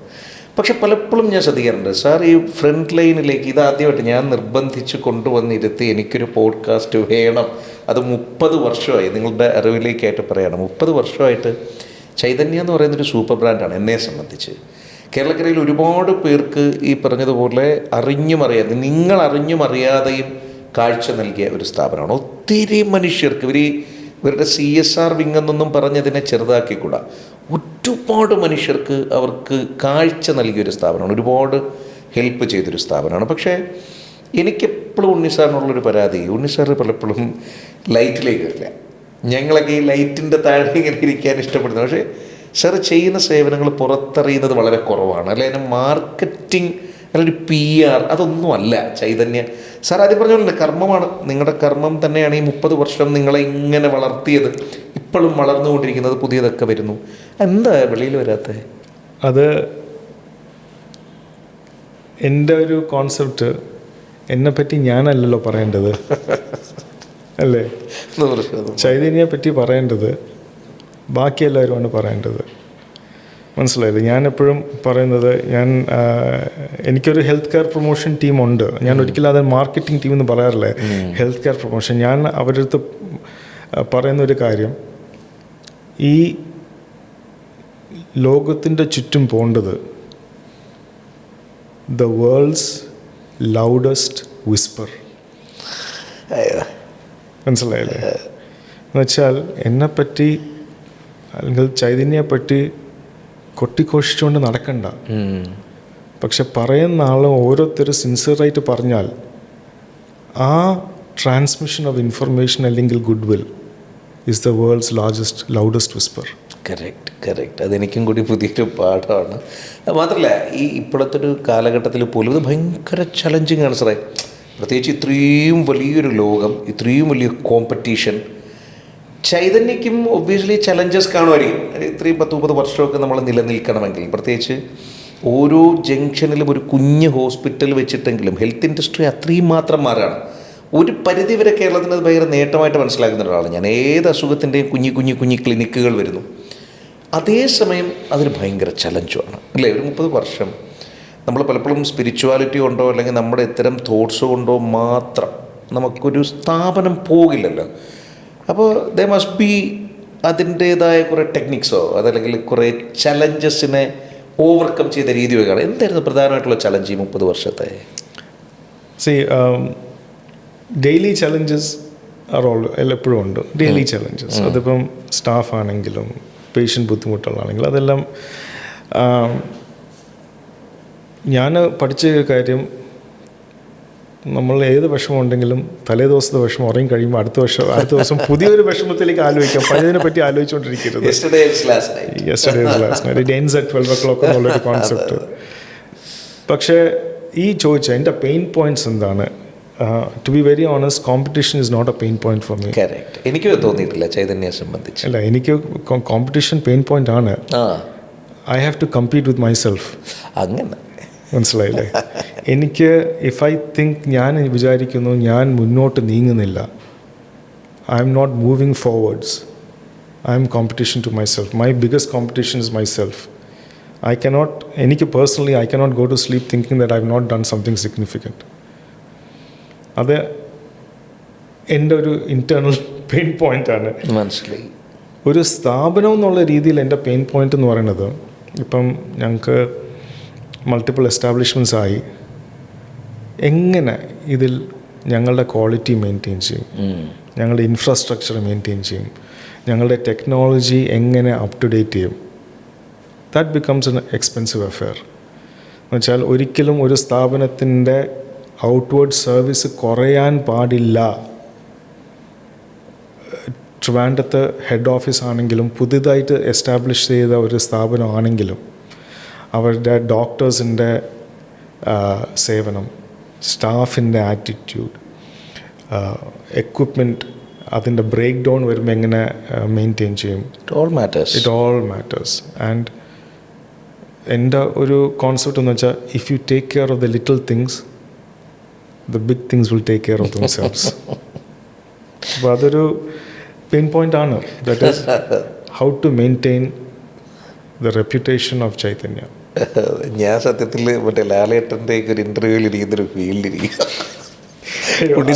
പക്ഷെ പലപ്പോഴും ഞാൻ ശ്രദ്ധിക്കാറുണ്ട് സാർ, ഈ ഫ്രണ്ട് ലൈനിലേക്ക് ഇതാദ്യമായിട്ട് ഞാൻ നിർബന്ധിച്ച് കൊണ്ടുവന്നിരുത്തി എനിക്കൊരു പോഡ്കാസ്റ്റ് വേണം. അത് 30 വർഷമായി, നിങ്ങളുടെ അറിവിലേക്കായിട്ട് പറയുകയാണ്. 30 വർഷമായിട്ട് ചൈതന്യ എന്ന് പറയുന്നൊരു സൂപ്പർ ബ്രാൻഡാണ് എന്നെ സംബന്ധിച്ച്. കേരളക്കരയിൽ ഒരുപാട് പേർക്ക് ഈ പറഞ്ഞതുപോലെ അറിഞ്ഞും അറിയാതെ, നിങ്ങൾ അറിഞ്ഞും അറിയാതെയും കാഴ്ച നൽകിയ ഒരു സ്ഥാപനമാണ്. ഒത്തിരി മനുഷ്യർക്ക് ഇവരുടെ CSR വിങ് എന്നൊന്നും പറഞ്ഞതിനെ ചെറുതാക്കിക്കൂടാ. ഒരുപാട് മനുഷ്യർക്ക് അവർക്ക് കാഴ്ച നൽകിയൊരു സ്ഥാപനമാണ്, ഒരുപാട് ഹെൽപ്പ് ചെയ്തൊരു സ്ഥാപനമാണ്. പക്ഷേ എനിക്കെപ്പോഴും ഉണ്ണിസാറിനുള്ളൊരു പരാതി, ഉണ്ണിസാർ പലപ്പോഴും ലൈറ്റിലേക്ക് വരില്ല. ഞങ്ങളൊക്കെ ഈ ലൈറ്റിൻ്റെ താഴെ ഇങ്ങനെ ഇരിക്കാൻ ഇഷ്ടപ്പെടുന്നു. പക്ഷേ സാർ ചെയ്യുന്ന സേവനങ്ങൾ പുറത്തറിയുന്നത് വളരെ കുറവാണ്. അല്ലെ, അതിന് മാർക്കറ്റിംഗ് അല്ലെങ്കിൽ PR അതൊന്നും അല്ല ചൈതന്യ സാർ. ആദ്യം പറഞ്ഞോളൂ, കർമ്മമാണ്, നിങ്ങളുടെ കർമ്മം തന്നെയാണ് ഈ 30 വർഷം നിങ്ങളെ ഇങ്ങനെ വളർത്തിയത്. ഇപ്പോഴും വളർന്നുകൊണ്ടിരിക്കുന്നത്, പുതിയതൊക്കെ വരുന്നു. എന്താ വെളിയിൽ വരാത്തത്? അത് എൻ്റെ ഒരു കോൺസെപ്റ്റ്, എന്നെപ്പറ്റി ഞാനല്ലല്ലോ പറയേണ്ടത്, അല്ലേ? ചൈതന്യയെ പറ്റി പറയേണ്ടത് ബാക്കി എല്ലാവരുമാണ് പറയേണ്ടത്. മനസ്സിലായില്ലേ? ഞാൻ എപ്പോഴും പറയുന്നത്, എനിക്കൊരു ഹെൽത്ത് കെയർ പ്രൊമോഷൻ ടീമുണ്ട്. ഞാൻ ഒരിക്കലും അത് മാർക്കറ്റിംഗ് ടീം എന്ന് പറയാറില്ല, ഹെൽത്ത് കെയർ പ്രൊമോഷൻ. ഞാൻ അവരുടെ അടുത്ത് പറയുന്നൊരു കാര്യം, ഈ ലോകത്തിൻ്റെ ചുറ്റും പോകേണ്ടത് ദ വേൾഡ്സ് ലൗഡസ്റ്റ് വിസ്പർ. മനസ്സിലായില്ലേ? എന്നുവെച്ചാൽ എന്നെപ്പറ്റി അല്ലെങ്കിൽ ചൈതന്യയെപ്പറ്റി കൊട്ടിഘോഷിച്ചുകൊണ്ട് നടക്കണ്ട. പക്ഷെ പറയുന്ന ആളും ഓരോരുത്തരും സിൻസിയറായിട്ട് പറഞ്ഞാൽ ആ ട്രാൻസ്മിഷൻ ഓഫ് ഇൻഫർമേഷൻ അല്ലെങ്കിൽ good will is the world's loudest whisper. Correct. അതെനിക്കും കൂടി പുതിയൊരു പാഠമാണ്. മാത്രമല്ല, ഈ ഇപ്പോഴത്തെ ഒരു കാലഘട്ടത്തിൽ പോലും ഇത് ഭയങ്കര ചലഞ്ചിങ് ആണ് സാറേ. പ്രത്യേകിച്ച് ഇത്രയും വലിയൊരു ലോകം, ഇത്രയും വലിയ കോമ്പറ്റീഷൻ. ചൈതന്യയ്ക്കും ഒബ്വിയസ്ലി ചലഞ്ചസ് കാണുമായിരിക്കും. ഇത്രയും 10-30 വർഷമൊക്കെ നമ്മൾ നിലനിൽക്കണമെങ്കിൽ, പ്രത്യേകിച്ച് ഓരോ ജംഗ്ഷനിലും ഒരു കുഞ്ഞ് ഹോസ്പിറ്റൽ വെച്ചിട്ടെങ്കിലും ഹെൽത്ത് ഇൻഡസ്ട്രി അത്രയും മാത്രം മാറുകയാണ്. ഒരു പരിധിവരെ കേരളത്തിന് അത് ഭയങ്കര നേട്ടമായിട്ട് മനസ്സിലാക്കുന്ന ഒരാളാണ് ഞാൻ. ഏത് അസുഖത്തിൻ്റെയും കുഞ്ഞു ക്ലിനിക്കുകൾ വരുന്നു. അതേസമയം അതൊരു ഭയങ്കര ചലഞ്ചുമാണ്, അല്ലേ? ഒരു 30 വർഷം നമ്മൾ പലപ്പോഴും സ്പിരിച്വാലിറ്റി കൊണ്ടോ അല്ലെങ്കിൽ നമ്മുടെ ഇത്തരം തോട്ട്സ് കൊണ്ടോ മാത്രം നമുക്കൊരു സ്ഥാപനം പോകില്ലല്ലോ. അപ്പോൾ ദേ മസ്റ്റ് ബി അതിൻ്റേതായ കുറേ ടെക്നിക്സോ അതല്ലെങ്കിൽ കുറേ ചലഞ്ചസിനെ ഓവർകം ചെയ്ത രീതിയൊക്കെയാണ്. എന്തായിരുന്നു പ്രധാനമായിട്ടുള്ള ചലഞ്ച് ഈ 30 വർഷത്തെ? ഡെയിലി ചലഞ്ചസ് എപ്പോഴും ഉണ്ട്. ഡെയിലി ചലഞ്ചസ്, അതിപ്പം സ്റ്റാഫ് ആണെങ്കിലും പേഷ്യൻ്റ് ബുദ്ധിമുട്ടുകളാണെങ്കിലും അതെല്ലാം. ഞാൻ പഠിച്ച കാര്യം, നമ്മൾ ഏത് വിഷമമുണ്ടെങ്കിലും തലേ ദിവസത്തെ വിഷമം ഉറങ്ങി കഴിയുമ്പോൾ അടുത്ത ദിവസം പുതിയൊരു വിഷമത്തിലേക്ക് ആലോചിക്കാം. പഴയതിനെ പറ്റി ആലോചിച്ചുകൊണ്ടിരിക്കരുത്. It ends at 12 o'clock എന്നുള്ളൊരു കോൺസെപ്റ്റ്. പക്ഷേ ഈ ചോദിച്ച എൻ്റെ പെയിൻ പോയിൻറ്റ്സ് എന്താണ്? To be very honest, competition is not a pain point for me. എനിക്ക് തോന്നിയിട്ടില്ല ചൈതന്യയെ സംബന്ധിച്ച്. അല്ല, എനിക്ക് കോമ്പറ്റീഷൻ പെയിൻ പോയിന്റ് ആണ്. I have to compete with myself. അങ്ങനെ മനസ്സിലായില്ലേ? എനിക്ക് ഇഫ് ഐ തിങ്ക്, ഞാൻ വിചാരിക്കുന്നു ഞാൻ മുന്നോട്ട് നീങ്ങുന്നില്ല, I'm not moving forwards, I'm competition to myself. My biggest competition is myself. എനിക്ക് personally I cannot go to sleep thinking that I have not done something significant. അത് എൻ്റെ ഒരു ഇൻറ്റേർണൽ പെയിൻ പോയിൻ്റാണ്. മനസ്സിലായി. ഒരു സ്ഥാപനം എന്നുള്ള രീതിയിൽ എൻ്റെ പെയിൻ പോയിൻ്റ് എന്ന് പറയുന്നത്, ഇപ്പം ഞങ്ങൾക്ക് മൾട്ടിപ്പിൾ എസ്റ്റാബ്ലിഷ്മെൻറ്റ്സ് ആയി, എങ്ങനെ ഇതിൽ ഞങ്ങളുടെ ക്വാളിറ്റി മെയിൻറ്റെയിൻ ചെയ്യും, ഞങ്ങളുടെ ഇൻഫ്രാസ്ട്രക്ചർ മെയിൻറ്റെയിൻ ചെയ്യും, ഞങ്ങളുടെ ടെക്നോളജി എങ്ങനെ അപ് ടു ഡേറ്റ് ചെയ്യും. That becomes an expensive affair. എന്നുവെച്ചാൽ ഒരിക്കലും ഒരു സ്ഥാപനത്തിൻ്റെ ഔട്ട്വേർഡ് സർവീസ് കുറയാൻ പാടില്ല. ട്രിവാൻഡ്രത്ത് ഹെഡ് ഓഫീസ് ആണെങ്കിലും പുതിയതായിട്ട് എസ്റ്റാബ്ലിഷ് ചെയ്ത ഒരു സ്ഥാപനമാണെങ്കിലും അവരുടെ ഡോക്ടേഴ്സിൻ്റെ സേവനം, സ്റ്റാഫിൻ്റെ ആറ്റിറ്റ്യൂഡ്, എക്വിപ്മെൻറ്റ്, അതിൻ്റെ ബ്രേക്ക് ഡൗൺ വരുമ്പോൾ എങ്ങനെ മെയിൻറ്റെയിൻ ചെയ്യും, ഇറ്റ് ഓൾ മാറ്റേഴ്സ്. ആൻഡ് എൻ്റെ ഒരു കോൺസെപ്റ്റ് എന്ന് വെച്ചാൽ, if you take care of the little things, the big things will take care of themselves. അപ്പോൾ അതൊരു പെയിൻ പോയിന്റ് ആണ്. That is how to maintain the reputation of Chaitanya. ഞാൻ സത്യത്തിൽ മറ്റേ ലാലേട്ടൻ്റെ ഒരു ഇൻ്റർവ്യൂവിൽ ഇരിക്കുന്നൊരു ഫീൽഡിലിരിക്കും. ഉണ്ണി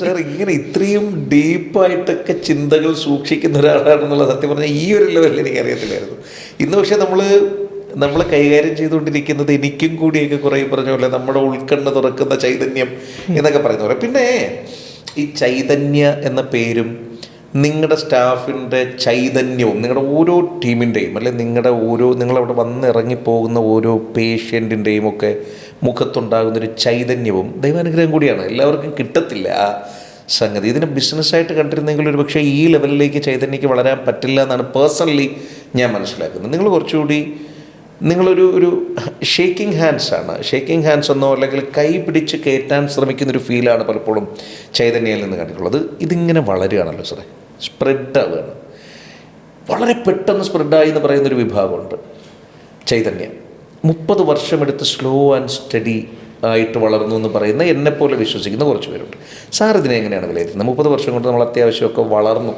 സാർ ഇങ്ങനെ ഇത്രയും ഡീപ്പായിട്ടൊക്കെ ചിന്തകൾ സൂക്ഷിക്കുന്ന ഒരാളാണെന്നുള്ള സത്യം പറഞ്ഞാൽ ഈ ഒരു ലെവലിൽ എനിക്കറിയത്തില്ലായിരുന്നു. ഇന്ന് പക്ഷേ നമ്മൾ നമ്മൾ കൈകാര്യം ചെയ്തുകൊണ്ടിരിക്കുന്നത് എനിക്കും കൂടിയൊക്കെ കുറേ പറഞ്ഞ പോലെ നമ്മുടെ ഉൾക്കണ്ണ് തുറക്കുന്ന ചൈതന്യം എന്നൊക്കെ പറയുന്ന പോലെ. പിന്നെ ഈ ചൈതന്യ എന്ന പേരും നിങ്ങളുടെ സ്റ്റാഫിൻ്റെ ചൈതന്യവും നിങ്ങളുടെ ഓരോ ടീമിൻ്റെയും അല്ലെ നിങ്ങളവിടെ വന്നിറങ്ങിപ്പോകുന്ന ഓരോ പേഷ്യൻറ്റിൻ്റെയും ഒക്കെ മുഖത്തുണ്ടാകുന്നൊരു ചൈതന്യവും ദൈവാനുഗ്രഹം കൂടിയാണ്. എല്ലാവർക്കും കിട്ടത്തില്ല ആ സംഗതി. ഇതിനെ ബിസിനസ്സായിട്ട് കണ്ടിരുന്നെങ്കിൽ ഒരു പക്ഷേ ഈ ലെവലിലേക്ക് ചൈതന്യക്ക് വളരാൻ പറ്റില്ല എന്നാണ് പേഴ്സണലി ഞാൻ മനസ്സിലാക്കുന്നത്. നിങ്ങൾ കുറച്ചുകൂടി നിങ്ങളൊരു ഷേക്കിംഗ് ഹാൻഡ്സാണ്. ഷേക്കിംഗ് ഹാൻഡ്സ് എന്നോ അല്ലെങ്കിൽ കൈ പിടിച്ച് കയറ്റാൻ ശ്രമിക്കുന്നൊരു ഫീലാണ് പലപ്പോഴും ചൈതന്യയിൽ നിന്ന് കണ്ടിട്ടുള്ളത്. ഇതിങ്ങനെ വളരുകയാണല്ലോ സാറേ, സ്പ്രെഡാവുകയാണ്. വളരെ പെട്ടെന്ന് സ്പ്രെഡായി എന്ന് പറയുന്നൊരു വിഭാഗമുണ്ട് ചൈതന്യം. 30 വർഷമെടുത്ത് സ്ലോ ആൻഡ് സ്റ്റഡി ആയിട്ട് വളർന്നു എന്ന് പറയുന്ന എന്നെപ്പോലെ വിശ്വസിക്കുന്ന കുറച്ച് പേരുണ്ട്. സാർ ഇതിനെ എങ്ങനെയാണ് വിലയിരുത്തുന്നത്? 30 വർഷം കൊണ്ട് നമ്മൾ അത്യാവശ്യമൊക്കെ വളർന്നു.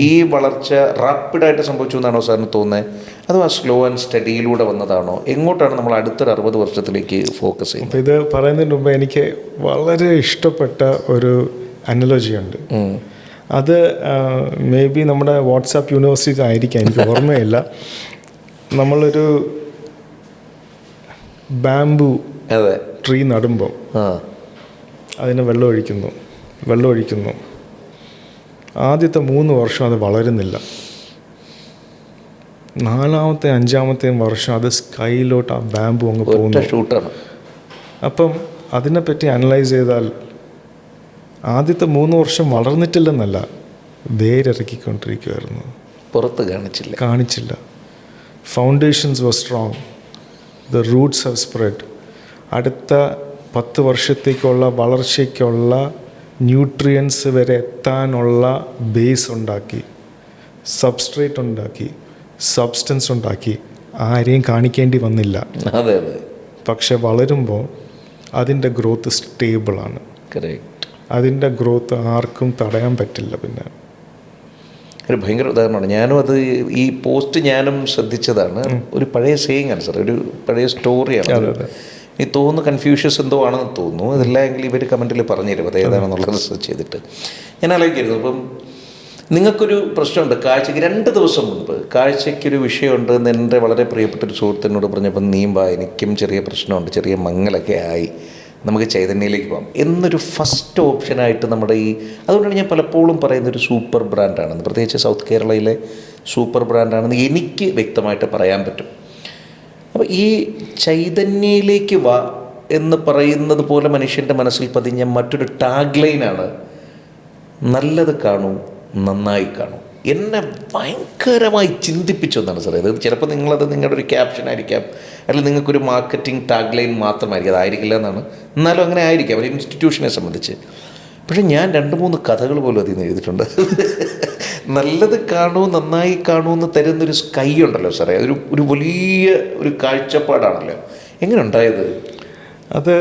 ഈ വളർച്ച റാപ്പിഡായിട്ട് സംഭവിച്ചു എന്നാണോ സാറിന് തോന്നുന്നത്, അഥവാ സ്ലോ ആൻഡ് സ്റ്റഡിയിലൂടെ വന്നതാണോ? എങ്ങോട്ടാണ് നമ്മൾ അടുത്തൊരു 60 വർഷത്തിലേക്ക് ഫോക്കസ് ചെയ്യുന്നത്? ഇത് പറയുന്നതിന് മുമ്പ് എനിക്ക് വളരെ ഇഷ്ടപ്പെട്ട ഒരു അനലോജി ഉണ്ട്. അത് മേ ബി നമ്മുടെ വാട്സാപ്പ് യൂണിവേഴ്സിറ്റി ആയിരിക്കാം, എനിക്ക് ഓർമ്മയില്ല. നമ്മളൊരു ബാംബു ട്രീ നടുമ്പോൾ അതിന് വെള്ളമൊഴിക്കുന്നു. ആദ്യത്തെ 3 വർഷം അത് വളരുന്നില്ല. 4-ാമത്തെ 5-ാമത്തെയും വർഷം അത് സ്കൈയിലോട്ട് ആ ബാംബു അങ്ങ് പോകുന്നു. അപ്പം അതിനെപ്പറ്റി അനലൈസ് ചെയ്താൽ ആദ്യത്തെ 3 വർഷം വളർന്നിട്ടില്ലെന്നല്ല, വേരിറക്കിക്കൊണ്ടിരിക്കുമായിരുന്നു, പുറത്ത് കാണിച്ചില്ല. Foundations were strong, the roots have spread. അടുത്ത 10 വർഷത്തേക്കുള്ള വളർച്ചയ്ക്കുള്ള ന്യൂട്രിയൻസ് വരെ എത്താനുള്ള ബേസ് ഉണ്ടാക്കി, സബ്സ്ട്രേറ്റ് ഉണ്ടാക്കി, സബ്സ്റ്റൻസ് ഉണ്ടാക്കി. ആരെയും കാണിക്കേണ്ടി വന്നില്ല. പക്ഷെ വളരുമ്പോൾ അതിൻ്റെ ഗ്രോത്ത് സ്റ്റേബിളാണ്. അതിൻ്റെ ഗ്രോത്ത് ആർക്കും തടയാൻ പറ്റില്ല. പിന്നെ ഒരു ഭയങ്കര ഉദാഹരണമാണ്. ഞാനും ഈ പോസ്റ്റ് ഞാനും ശ്രദ്ധിച്ചതാണ്. ഒരു പഴയ സേയിങ് ആണ് സാർ, ഒരു പഴയ സ്റ്റോറിയാണ്. ഈ തോന്നുന്നു കൺഫ്യൂഷ്യസ് എന്തോ ആണെന്ന് തോന്നുന്നു. അതല്ലെങ്കിൽ ഇവർ കമൻറ്റിൽ പറഞ്ഞുതരും അത് ഏതാണെന്നുള്ള റിസർച്ച് ചെയ്തിട്ട്. ഞാൻ ആലോചിക്കരുത്, ഇപ്പം നിങ്ങൾക്കൊരു പ്രശ്നമുണ്ട്. കാഴ്ചയ്ക്ക് 2 ദിവസം മുൻപ് കാഴ്ചയ്ക്കൊരു വിഷയമുണ്ട് എന്ന് എൻ്റെ വളരെ പ്രിയപ്പെട്ടൊരു സുഹൃത്തിനോട് പറഞ്ഞപ്പോൾ നീമ്പാ എനിക്കും ചെറിയ പ്രശ്നമുണ്ട്, ചെറിയ മങ്ങലൊക്കെ ആയി, നമുക്ക് ചൈതന്യയിലേക്ക് പോകാം എന്നൊരു ഫസ്റ്റ് ഓപ്ഷനായിട്ട് നമ്മുടെ അതുകൊണ്ടാണ് ഞാൻ പലപ്പോഴും പറയുന്നൊരു സൂപ്പർ ബ്രാൻഡാണെന്ന്, പ്രത്യേകിച്ച് സൗത്ത് കേരളയിലെ സൂപ്പർ ബ്രാൻഡാണെന്ന് എനിക്ക് വ്യക്തമായിട്ട് പറയാൻ പറ്റും. അപ്പോൾ ഈ ചൈതന്യയിലേക്ക് വാ എന്ന് പറയുന്നത് പോലെ മനുഷ്യൻ്റെ മനസ്സിൽ പതിഞ്ഞ മറ്റൊരു ടാഗ് ലൈനാണ് നല്ലത് കാണൂ, നന്നായി കാണൂ. എന്നെ ഭയങ്കരമായി ചിന്തിപ്പിച്ചൊന്നാണ് സാർ ഇത്. ചിലപ്പോൾ നിങ്ങളുടെ ഒരു ക്യാപ്ഷനായിരിക്കാം, അല്ലെങ്കിൽ നിങ്ങൾക്കൊരു മാർക്കറ്റിംഗ് ടാഗ് ലൈൻ മാത്രമായിരിക്കും, അതായിരിക്കില്ല എന്നാണ്. എന്നാലും അങ്ങനെ ആയിരിക്കാം ഒരു ഇൻസ്റ്റിറ്റ്യൂഷനെ സംബന്ധിച്ച്. പക്ഷേ ഞാൻ 2-3 കഥകൾ പോലും അതിൽ നിന്ന് എഴുതിയിട്ടുണ്ട്. നല്ലത് കാണൂ, നന്നായി കാണൂ എന്ന് തരുന്നൊരു സ്കൈ ഉണ്ടല്ലോ സാറേ, ഒരു വലിയ ഒരു കാഴ്ചപ്പാടാണല്ലോ. എങ്ങനെ ഉണ്ടായത് അത്?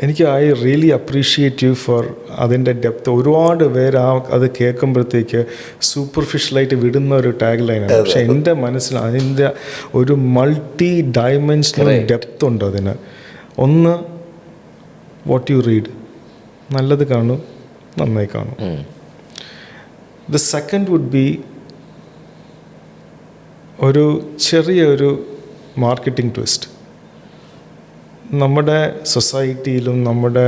എനിക്ക് I really appreciate you for അതിൻ്റെ ഡെപ്ത്. ഒരുപാട് പേര് അത് കേൾക്കുമ്പോഴത്തേക്ക് സൂപ്പർഫിഷ്യലായിട്ട് വിടുന്ന ഒരു ടാഗ് ലൈനാണ്. പക്ഷെ എൻ്റെ മനസ്സിൽ അതിൻ്റെ ഒരു മൾട്ടി ഡയമെൻഷണൽ ഡെപ്ത് ഉണ്ട് അതിന്. ഒന്ന്, വാട്ട് യു റീഡ്, നല്ലത് കാണൂ, നന്നായി കാണൂ. ദ സെക്കൻഡ് വുഡ് ബി ഒരു ചെറിയൊരു മാർക്കറ്റിംഗ് ട്വിസ്റ്റ്. നമ്മുടെ സൊസൈറ്റിയിലും നമ്മുടെ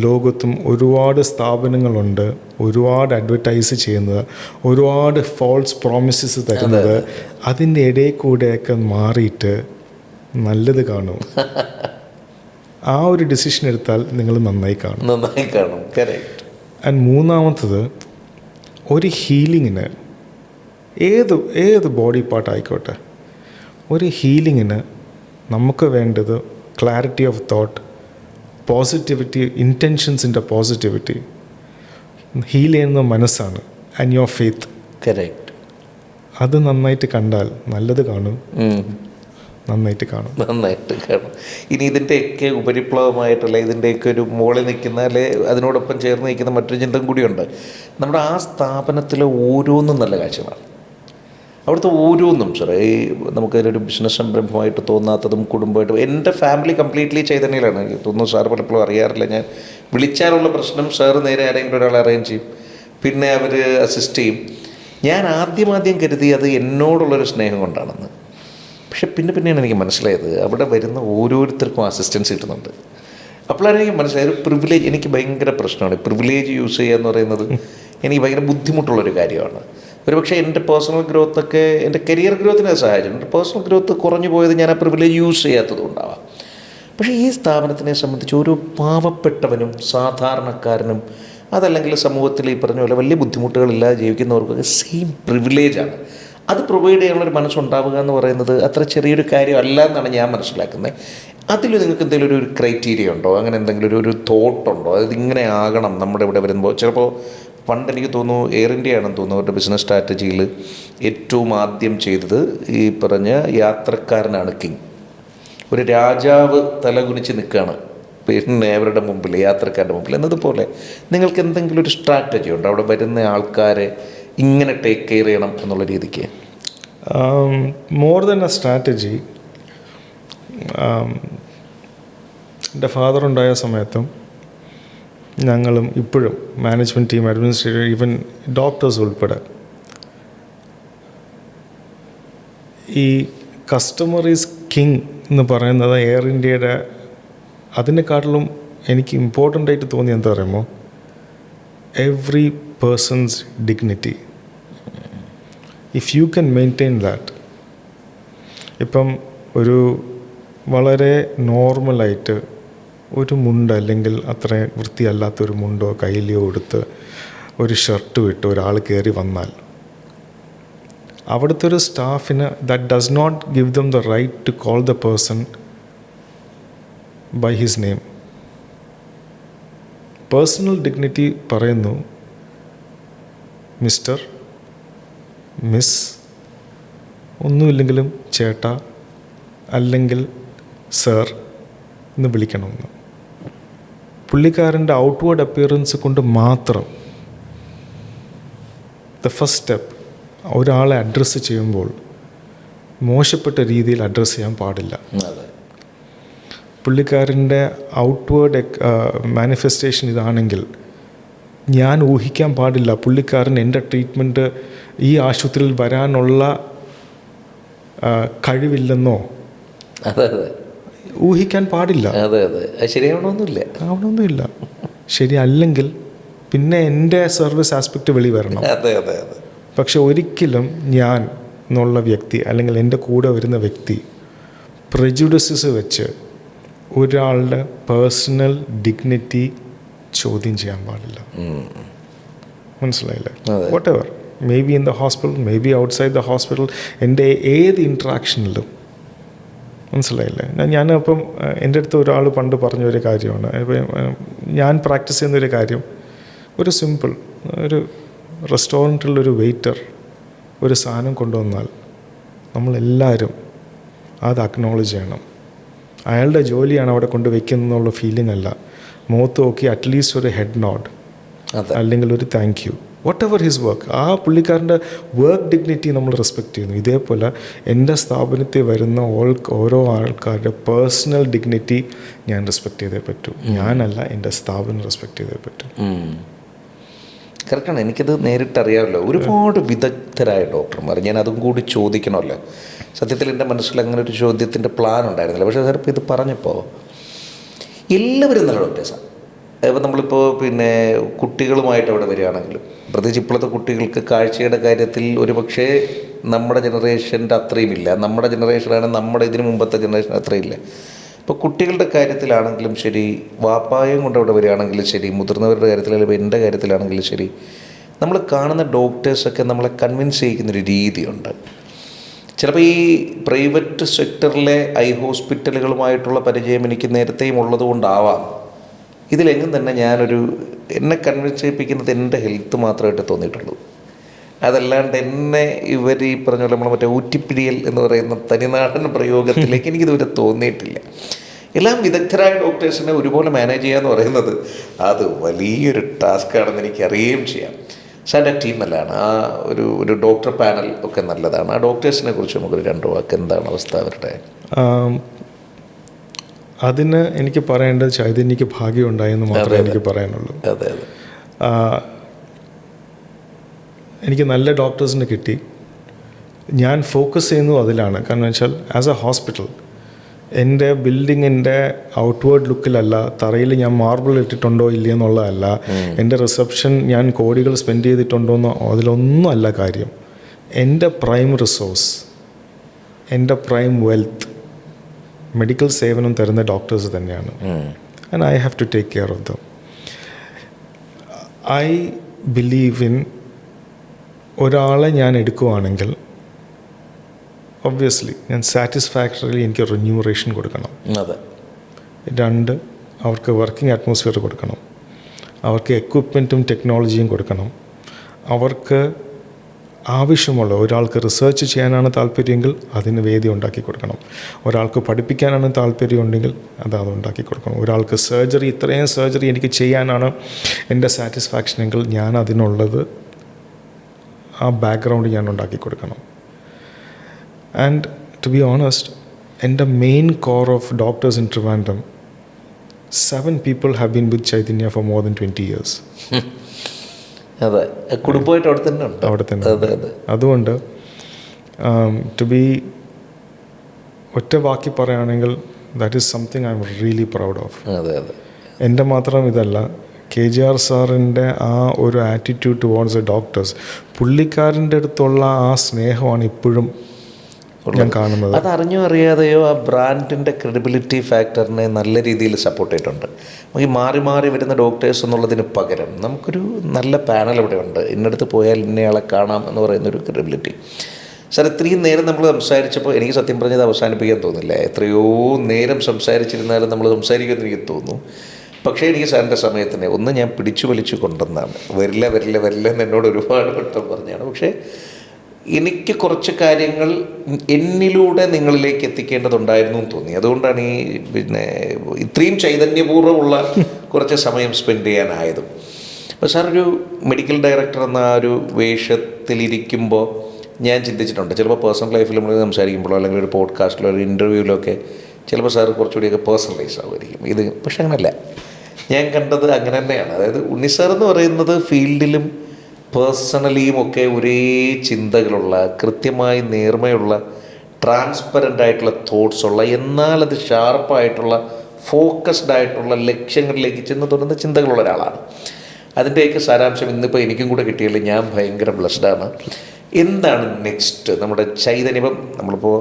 ലോകത്തും ഒരുപാട് സ്ഥാപനങ്ങളുണ്ട്, ഒരുപാട് അഡ്വർടൈസ് ചെയ്യുന്നത്, ഒരുപാട് ഫോൾസ് പ്രോമിസസ് തരുന്നത്. അതിൻ്റെ ഇടയിൽ കൂടെയൊക്കെ മാറിയിട്ട് നല്ലത് കാണും. ആ ഒരു ഡിസിഷൻ എടുത്താൽ നിങ്ങൾ നന്നായി കാണും. ആൻഡ് മൂന്നാമത്തത്, ഒരു ഹീലിങ്ങിന് ഏത് ബോഡി പാർട്ട് ആയിക്കോട്ടെ, ഒരു ഹീലിങ്ങിന് നമുക്ക് വേണ്ടത് ക്ലാരിറ്റി ഓഫ് തോട്ട്, പോസിറ്റിവിറ്റി, ഇൻറ്റൻഷൻസിൻ്റെ പോസിറ്റിവിറ്റി. ഹീൽ ചെയ്യുന്ന മനസ്സാണ്. And your faith. കറക്റ്റ്. അത് നന്നായിട്ട് കണ്ടാൽ നല്ലത് കാണും, നന്നായിട്ട് കാണും. ഇനി ഇതിൻ്റെയൊക്കെ ഉപരിപ്ലവമായിട്ടുള്ള ഇതിൻ്റെയൊക്കെ ഒരു മുകളിൽ നിൽക്കുന്ന അല്ലെ അതിനോടൊപ്പം ചേർന്ന് നിൽക്കുന്ന മറ്റൊരു ചിന്തം കൂടിയുണ്ട്. നമ്മുടെ ആ സ്ഥാപനത്തിലെ ഓരോന്നും നല്ല കാഴ്ചകളാണ്. അവിടുത്തെ ഓരോന്നും സാറേ, നമുക്കതിലൊരു ബിസിനസ് സംരംഭമായിട്ട് തോന്നാത്തതും കുടുംബമായിട്ടും. എൻ്റെ ഫാമിലി കംപ്ലീറ്റ്ലി ചൈതന്യയിലാണ്. എനിക്ക് തോന്നുന്നു സാർ പലപ്പോഴും അറിയാറില്ല. ഞാൻ വിളിച്ചാലുള്ള പ്രശ്നം സാറ് നേരെ ആരെങ്കിലും ഒരാളെ അറേഞ്ച് ചെയ്യും, പിന്നെ അവർ അസിസ്റ്റ് ചെയ്യും. ഞാൻ ആദ്യം കരുതി അത് എന്നോടുള്ളൊരു സ്നേഹം കൊണ്ടാണെന്ന്. പക്ഷെ പിന്നെയാണ് എനിക്ക് മനസ്സിലായത് അവിടെ വരുന്ന ഓരോരുത്തർക്കും അസിസ്റ്റൻസ് കിട്ടുന്നുണ്ട്. അപ്പോഴാണ് എനിക്ക് മനസ്സിലായത് ഒരു പ്രിവിലേജ്, എനിക്ക് ഭയങ്കര പ്രശ്നമാണ് പ്രിവിലേജ് യൂസ് ചെയ്യുക എന്ന് പറയുന്നത്. എനിക്ക് ഭയങ്കര ബുദ്ധിമുട്ടുള്ളൊരു കാര്യമാണ്. ഒരുപക്ഷെ എൻ്റെ പേഴ്സണൽ ഗ്രോത്തൊക്കെ, എൻ്റെ കരിയർ ഗ്രോത്തിനെ സഹായിച്ചിട്ടുണ്ട്. എൻ്റെ പേഴ്സണൽ ഗ്രോത്ത് കുറഞ്ഞു പോയത് ഞാൻ ആ പ്രിവിലേജ് യൂസ് ചെയ്യാത്തത് കൊണ്ടാവാം. പക്ഷേ ഈ സ്ഥാപനത്തിനെ സംബന്ധിച്ച് ഓരോ പാവപ്പെട്ടവനും സാധാരണക്കാരനും അതല്ലെങ്കിൽ സമൂഹത്തിൽ ഈ പറഞ്ഞ പോലെ വലിയ ബുദ്ധിമുട്ടുകളില്ലാതെ ജീവിക്കുന്നവർക്കൊക്കെ സെയിം പ്രിവിലേജാണ്. അത് പ്രൊവൈഡ് ചെയ്യാനുള്ളൊരു മനസ്സുണ്ടാവുക എന്ന് പറയുന്നത് അത്ര ചെറിയൊരു കാര്യമല്ല എന്നാണ് ഞാൻ മനസ്സിലാക്കുന്നത്. അതിൽ നിങ്ങൾക്ക് എന്തെങ്കിലും ഒരു ക്രൈറ്റീരിയ ഉണ്ടോ, അങ്ങനെ എന്തെങ്കിലും ഒരു തോട്ടുണ്ടോ, അതായത് ഇങ്ങനെ ആകണം നമ്മുടെ ഇവിടെ വരുമ്പോൾ? ചിലപ്പോൾ പണ്ട് എനിക്ക് തോന്നുന്നു എയർ ഇന്ത്യ ആണെന്ന് തോന്നുന്നു അവരുടെ ബിസിനസ് സ്ട്രാറ്റജിയിൽ ഏറ്റവും ആദ്യം ചെയ്തത് ഈ പറഞ്ഞ യാത്രക്കാരനാണ് കിങ്. ഒരു രാജാവ് തലകുനിച്ച് നിൽക്കുകയാണ് പിന്നെ അവരുടെ മുമ്പിൽ, യാത്രക്കാരുടെ മുമ്പിൽ എന്നതുപോലെ നിങ്ങൾക്ക് എന്തെങ്കിലും ഒരു സ്ട്രാറ്റജി ഉണ്ടോ അവിടെ വരുന്ന ആൾക്കാരെ ഇങ്ങനെ ടേക്ക് കെയർ ചെയ്യണം എന്നുള്ള രീതിക്ക്? മോർ ദൻ എ സ്ട്രാറ്റജി, എൻ്റെ ഫാദർ ഉണ്ടായ സമയത്തും ഞങ്ങളും ഇപ്പോഴും management team, administrator, even doctors ഉൾപ്പെടെ ഈ കസ്റ്റമർ ഈസ് കിങ് എന്ന് പറയുന്നത് എയർ ഇന്ത്യയുടെ അതിനെക്കാട്ടിലും എനിക്ക് ഇമ്പോർട്ടൻ്റ് ആയിട്ട് തോന്നി എന്താ പറയുമോ, every person's dignity. If you can maintain that. ഇപ്പം ഒരു വളരെ നോർമലായിട്ട് ഒരു മുണ്ട് അല്ലെങ്കിൽ അത്ര വൃത്തിയല്ലാത്തൊരു മുണ്ടോ കയ്യിലോ എടുത്ത് ഒരു ഷർട്ട് വിട്ട് ഒരാൾ കയറി വന്നാൽ അവിടുത്തെ ഒരു സ്റ്റാഫിന് that does not give them the right to call the person by his name. Personal dignity പറയുന്നു മിസ്റ്റർ, മിസ്, ഒന്നുമില്ലെങ്കിലും ചേട്ടാ അല്ലെങ്കിൽ സർ എന്ന് വിളിക്കണമെന്ന്. പുള്ളിക്കാരൻ്റെ ഔട്ട്വേർഡ് അപ്പിയറൻസ് കൊണ്ട് മാത്രം ദ ഫസ്റ്റ് സ്റ്റെപ്പ് ഒരാളെ അഡ്രസ്സ് ചെയ്യുമ്പോൾ മോശപ്പെട്ട രീതിയിൽ അഡ്രസ്സ് ചെയ്യാൻ പാടില്ല. പുള്ളിക്കാരൻ്റെ ഔട്ട്വേർഡ് മാനിഫെസ്റ്റേഷൻ ഇതാണെങ്കിൽ ഞാൻ ഊഹിക്കാൻ പാടില്ല പുള്ളിക്കാരൻ എൻ്റെ ട്രീറ്റ്മെൻറ്റ് ഈ ആശുപത്രിയിൽ വരാനുള്ള കഴിവില്ലെന്നോ ഊഹിക്കാൻ പാടില്ല. ശരിയാവണമെന്നില്ല. ശരിയല്ലെങ്കിൽ പിന്നെ എൻ്റെ സർവീസ് ആസ്പെക്റ്റ് വെളി വരണം. പക്ഷെ ഒരിക്കലും ഞാൻ എന്നുള്ള വ്യക്തി അല്ലെങ്കിൽ എൻ്റെ കൂടെ വരുന്ന വ്യക്തി പ്രെജുഡിസസ് വെച്ച് ഒരാളുടെ പേഴ്സണൽ ഡിഗ്നിറ്റി ചോദ്യം ചെയ്യാൻ പാടില്ല. മനസ്സിലായില്ലേ? What ever, may be in the hospital, may be outside the hospital, എൻ്റെ ഏത് ഇൻട്രാക്ഷനിലും. മനസ്സിലായില്ലേ? ഞാനപ്പം എൻ്റെ അടുത്ത് ഒരാൾ പണ്ട് പറഞ്ഞൊരു കാര്യമാണ്, ഞാൻ പ്രാക്ടീസ് ചെയ്യുന്നൊരു കാര്യം, ഒരു സിമ്പിൾ, ഒരു റെസ്റ്റോറൻറ്റിലൊരു വെയിറ്റർ ഒരു സാധനം കൊണ്ടുവന്നാൽ നമ്മളെല്ലാവരും അത് അക്നോളജ് ചെയ്യണം. അയാളുടെ ജോലിയാണ് അവിടെ കൊണ്ട് വയ്ക്കുന്നതെന്നുള്ള ഫീലിംഗ് അല്ല. മുഖത്ത് നോക്കി അറ്റ്ലീസ്റ്റ് ഒരു ഹെഡ് നോഡ് അല്ലെങ്കിൽ ഒരു thank you, what ever his work. ആ പുള്ളിക്കാരൻ്റെ വർക്ക് ഡിഗ്നിറ്റി നമ്മൾ റെസ്പെക്റ്റ് ചെയ്യുന്നു. ഇതേപോലെ എൻ്റെ സ്ഥാപനത്തിൽ വരുന്ന ഓരോ ആൾക്കാരുടെ പേഴ്സണൽ ഡിഗ്നിറ്റി ഞാൻ റെസ്പെക്റ്റ് ചെയ്തേ പറ്റൂ. ഞാനല്ല, എൻ്റെ സ്ഥാപനം റെസ്പെക്റ്റ് ചെയ്തേ പറ്റൂ. കറക്റ്റാണ്. എനിക്കത് നേരിട്ടറിയാമല്ലോ. ഒരുപാട് വിദഗ്ധരായ ഡോക്ടർമാർ, ഞാൻ അതും കൂടി ചോദിക്കണമല്ലോ. സത്യത്തിൽ എൻ്റെ മനസ്സിൽ അങ്ങനെ ഒരു ചോദ്യത്തിൻ്റെ പ്ലാൻ ഉണ്ടായിരുന്നില്ല. പക്ഷേ സാർ ഇപ്പോൾ ഇത് പറഞ്ഞപ്പോൾ എല്ലാവരും നല്ല ഡോക്ടേഴ്സാണ്. ഇപ്പോൾ നമ്മളിപ്പോൾ പിന്നെ കുട്ടികളുമായിട്ട് അവിടെ വരികയാണെങ്കിലും, പ്രത്യേകിച്ച് ഇപ്പോഴത്തെ കുട്ടികൾക്ക് കാഴ്ചയുടെ കാര്യത്തിൽ ഒരു പക്ഷേ നമ്മുടെ ജനറേഷൻ്റെ അത്രയും ഇല്ല. നമ്മുടെ ജനറേഷനാണ്, നമ്മുടെ ഇതിന് മുമ്പത്തെ ജനറേഷൻ അത്രയും ഇല്ല. ഇപ്പോൾ കുട്ടികളുടെ കാര്യത്തിലാണെങ്കിലും ശരി, വാപ്പായം കൊണ്ട് അവിടെ വരികയാണെങ്കിലും ശരി, മുതിർന്നവരുടെ കാര്യത്തിലായാലും എൻ്റെ കാര്യത്തിലാണെങ്കിലും ശരി, നമ്മൾ കാണുന്ന ഡോക്ടേഴ്സൊക്കെ നമ്മളെ കൺവിൻസ് ചെയ്യിക്കുന്നൊരു രീതിയുണ്ട്. ചിലപ്പോൾ ഈ പ്രൈവറ്റ് സെക്ടറിലെ ഐ ഹോസ്പിറ്റലുകളുമായിട്ടുള്ള പരിചയം എനിക്ക് നേരത്തെയും ഉള്ളതുകൊണ്ടാവാം ഇതിലെങ്ങും തന്നെ എന്നെ കൺവിൻസ് ചെയ്യിപ്പിക്കുന്നത് എൻ്റെ ഹെൽത്ത് മാത്രമായിട്ട് തോന്നിയിട്ടുള്ളൂ. അതല്ലാണ്ട് എന്നെ ഇവർ ഈ പറഞ്ഞ പോലെ നമ്മൾ മറ്റേ ഊറ്റിപ്പിടിയൽ എന്ന് പറയുന്ന തനിനാടൻ പ്രയോഗത്തിലേക്ക് എനിക്കിതുവരെ തോന്നിയിട്ടില്ല. എല്ലാം വിദഗ്ധരായ ഡോക്ടേഴ്സിനെ ഒരുപോലെ മാനേജ് ചെയ്യുക എന്ന് പറയുന്നത് അത് വലിയൊരു ടാസ്ക്കാണെന്ന് എനിക്കറിയുകയും ചെയ്യാം. സാറിൻ്റെ ടീം നല്ലതാണ്, ആ ഒരു ഡോക്ടർ പാനൽ ഒക്കെ നല്ലതാണ്. ആ ഡോക്ടേഴ്സിനെ കുറിച്ച് നമുക്കൊരു 2 വാക്ക്, എന്താണ് അവസ്ഥ അവരുടെ? അതിന് എനിക്ക് പറയേണ്ടത് ചൈതന്യക്ക് ഭാഗ്യമുണ്ടായെന്ന് മാത്രമേ എനിക്ക് പറയാനുള്ളൂ. അതെ. എനിക്ക് നല്ല ഡോക്ടേഴ്സിനെ കിട്ടി. ഞാൻ ഫോക്കസ് ചെയ്യുന്നത് അതിലാണ്. കാരണം വെച്ചാൽ ആസ് എ ഹോസ്പിറ്റൽ എൻ്റെ ബിൽഡിങ്ങിൻ്റെ ഔട്ട്വേർഡ് ലുക്കിലല്ല, തറയിൽ ഞാൻ മാർബിൾ ഇട്ടിട്ടുണ്ടോ ഇല്ലയെന്നുള്ളതല്ല, എൻ്റെ റിസപ്ഷൻ ഞാൻ കോടികൾ സ്പെൻഡ് ചെയ്തിട്ടുണ്ടോയെന്നോ അതിലൊന്നും അല്ല കാര്യം. എൻ്റെ പ്രൈം റിസോഴ്സ്, എൻ്റെ പ്രൈം വെൽത്ത് മെഡിക്കൽ സേവനം തരുന്ന ഡോക്ടേഴ്സ് തന്നെയാണ്. And I have to take care of them. I believe in ഒരാളെ ഞാൻ എടുക്കുവാണെങ്കിൽ ഒബ്വിയസ്ലി ഞാൻ സാറ്റിസ്ഫാക്ടറിലി എനിക്ക് റിന്യൂമറേഷൻ കൊടുക്കണം. അതെ. 2, അവർക്ക് വർക്കിംഗ് അറ്റ്മോസ്ഫിയർ കൊടുക്കണം, അവർക്ക് എക്വിപ്മെൻറ്റും ടെക്നോളജിയും കൊടുക്കണം, അവർക്ക് ആവശ്യമുള്ള ഒരാൾക്ക് റിസർച്ച് ചെയ്യാനാണ് താല്പര്യമെങ്കിൽ അതിന് വേദി ഉണ്ടാക്കി കൊടുക്കണം, ഒരാൾക്ക് പഠിപ്പിക്കാനാണ് താല്പര്യമുണ്ടെങ്കിൽ അത് ഉണ്ടാക്കി കൊടുക്കണം, ഒരാൾക്ക് സർജറി ഇത്രയും സർജറി എനിക്ക് ചെയ്യാനാണ് എൻ്റെ സാറ്റിസ്ഫാക്ഷനെങ്കിൽ ഞാൻ അതിനുള്ളത് ആ ബാക്ക്ഗ്രൗണ്ട് ഞാൻ ഉണ്ടാക്കി കൊടുക്കണം. ആൻഡ് ടു ബി ഓണസ്റ്റ്, എൻ്റെ main core of doctors in Trivandrum 7 people have been with Chaitanya for more than 20 years. അതെ, കുടുംബമായിട്ട് അവിടെ തന്നെ ഉണ്ട്. അവിടെ തന്നെ. അതുകൊണ്ട് ടു ബി ഒറ്റ വാക്കി പറയുകയാണെങ്കിൽ that is something I am really proud of. അതെ അതെ. എൻ്റെ മാത്രം ഇതല്ല, KGR സാറിൻ്റെ ആ ഒരു ആറ്റിറ്റ്യൂഡ് ടുവേർഡ്സ് എ ഡോക്ടേഴ്സ്, പുള്ളിക്കാരൻ്റെ അടുത്തുള്ള ആ സ്നേഹമാണ് ഇപ്പോഴും ഞാൻ കാണുന്നത്. അത് അറിഞ്ഞോ അറിയാതെയോ ആ ബ്രാൻഡിൻ്റെ ക്രെഡിബിലിറ്റി ഫാക്ടറിനെ നല്ല രീതിയിൽ സപ്പോർട്ട് ചെയ്തിട്ടുണ്ട്. നമുക്ക് മാറി മാറി വരുന്ന ഡോക്ടേഴ്സ് എന്നുള്ളതിന് പകരം നമുക്കൊരു നല്ല പാനൽ ഇവിടെ ഉണ്ട്, ഇന്നടുത്ത് പോയാൽ ഇന്നയാളെ കാണാം എന്ന് പറയുന്നൊരു ക്രെഡിബിലിറ്റി. സാർ, ഇത്രയും നേരം നമ്മൾ സംസാരിച്ചപ്പോൾ എനിക്ക് സത്യം പറഞ്ഞത് അവസാനിപ്പിക്കാൻ തോന്നില്ല. എത്രയോ നേരം സംസാരിച്ചിരുന്നാലും നമ്മൾ സംസാരിക്കുമെന്ന് എനിക്ക് തോന്നുന്നു. പക്ഷേ എനിക്ക് സാറിൻ്റെ സമയത്തിന് ഒന്ന് ഞാൻ പിടിച്ചു വലിച്ചു കൊണ്ടുവന്നാണ്. വരില്ല വരില്ല വരില്ല എന്ന് എന്നോട് ഒരുപാട് വട്ടം പറഞ്ഞാണ്. പക്ഷേ എനിക്ക് കുറച്ച് കാര്യങ്ങൾ എന്നിലൂടെ നിങ്ങളിലേക്ക് എത്തിക്കേണ്ടതുണ്ടായിരുന്നു എന്ന് തോന്നി. അതുകൊണ്ടാണ് ഈ ഇത്രയും ചൈതന്യപൂർവ്വമുള്ള കുറച്ച് സമയം സ്പെൻഡ് ചെയ്യാനായതും. അപ്പോൾ സാർ ഒരു മെഡിക്കൽ ഡയറക്ടർ എന്ന ആ ഒരു വേഷത്തിലിരിക്കുമ്പോൾ ഞാൻ ചിന്തിച്ചിട്ടുണ്ട്, ചിലപ്പോൾ പേഴ്സണൽ ലൈഫിൽ നമ്മൾ സംസാരിക്കുമ്പോഴോ അല്ലെങ്കിൽ ഒരു പോഡ്കാസ്റ്റിലോ ഒരു ഇൻ്റർവ്യൂവിലോ ഒക്കെ ചിലപ്പോൾ സാർ കുറച്ചുകൂടിയൊക്കെ പേഴ്സണലൈസ് ആവുമായിരിക്കും. ഇത് പക്ഷെ അങ്ങനെയല്ല, ഞാൻ കണ്ടത് അങ്ങനെ തന്നെയാണ്. അതായത് ഉണ്ണി സാർ എന്ന് പറയുന്നത് ഫീൽഡിലും പേഴ്സണലിയും ഒക്കെ ഒരേ ചിന്തകളുള്ള, കൃത്യമായി നേർമയുള്ള, ട്രാൻസ്പെറൻ്റ് ആയിട്ടുള്ള തോട്ട്സ് ഉള്ള, എന്നാൽ അത് ഷാർപ്പായിട്ടുള്ള, ഫോക്കസ്ഡ് ആയിട്ടുള്ള ലക്ഷ്യങ്ങളിലേക്ക് ചെന്ന് തുടരുന്ന ചിന്തകളുള്ള ഒരാളാണ്. അതിൻ്റെയൊക്കെ സാരാംശം ഇന്നിപ്പോൾ എനിക്കും കൂടെ കിട്ടിയതിൽ ഞാൻ ഭയങ്കര ബ്ലസ്ഡാണ്. എന്താണ് നെക്സ്റ്റ് നമ്മുടെ ചൈതന്യം? നമ്മളിപ്പോൾ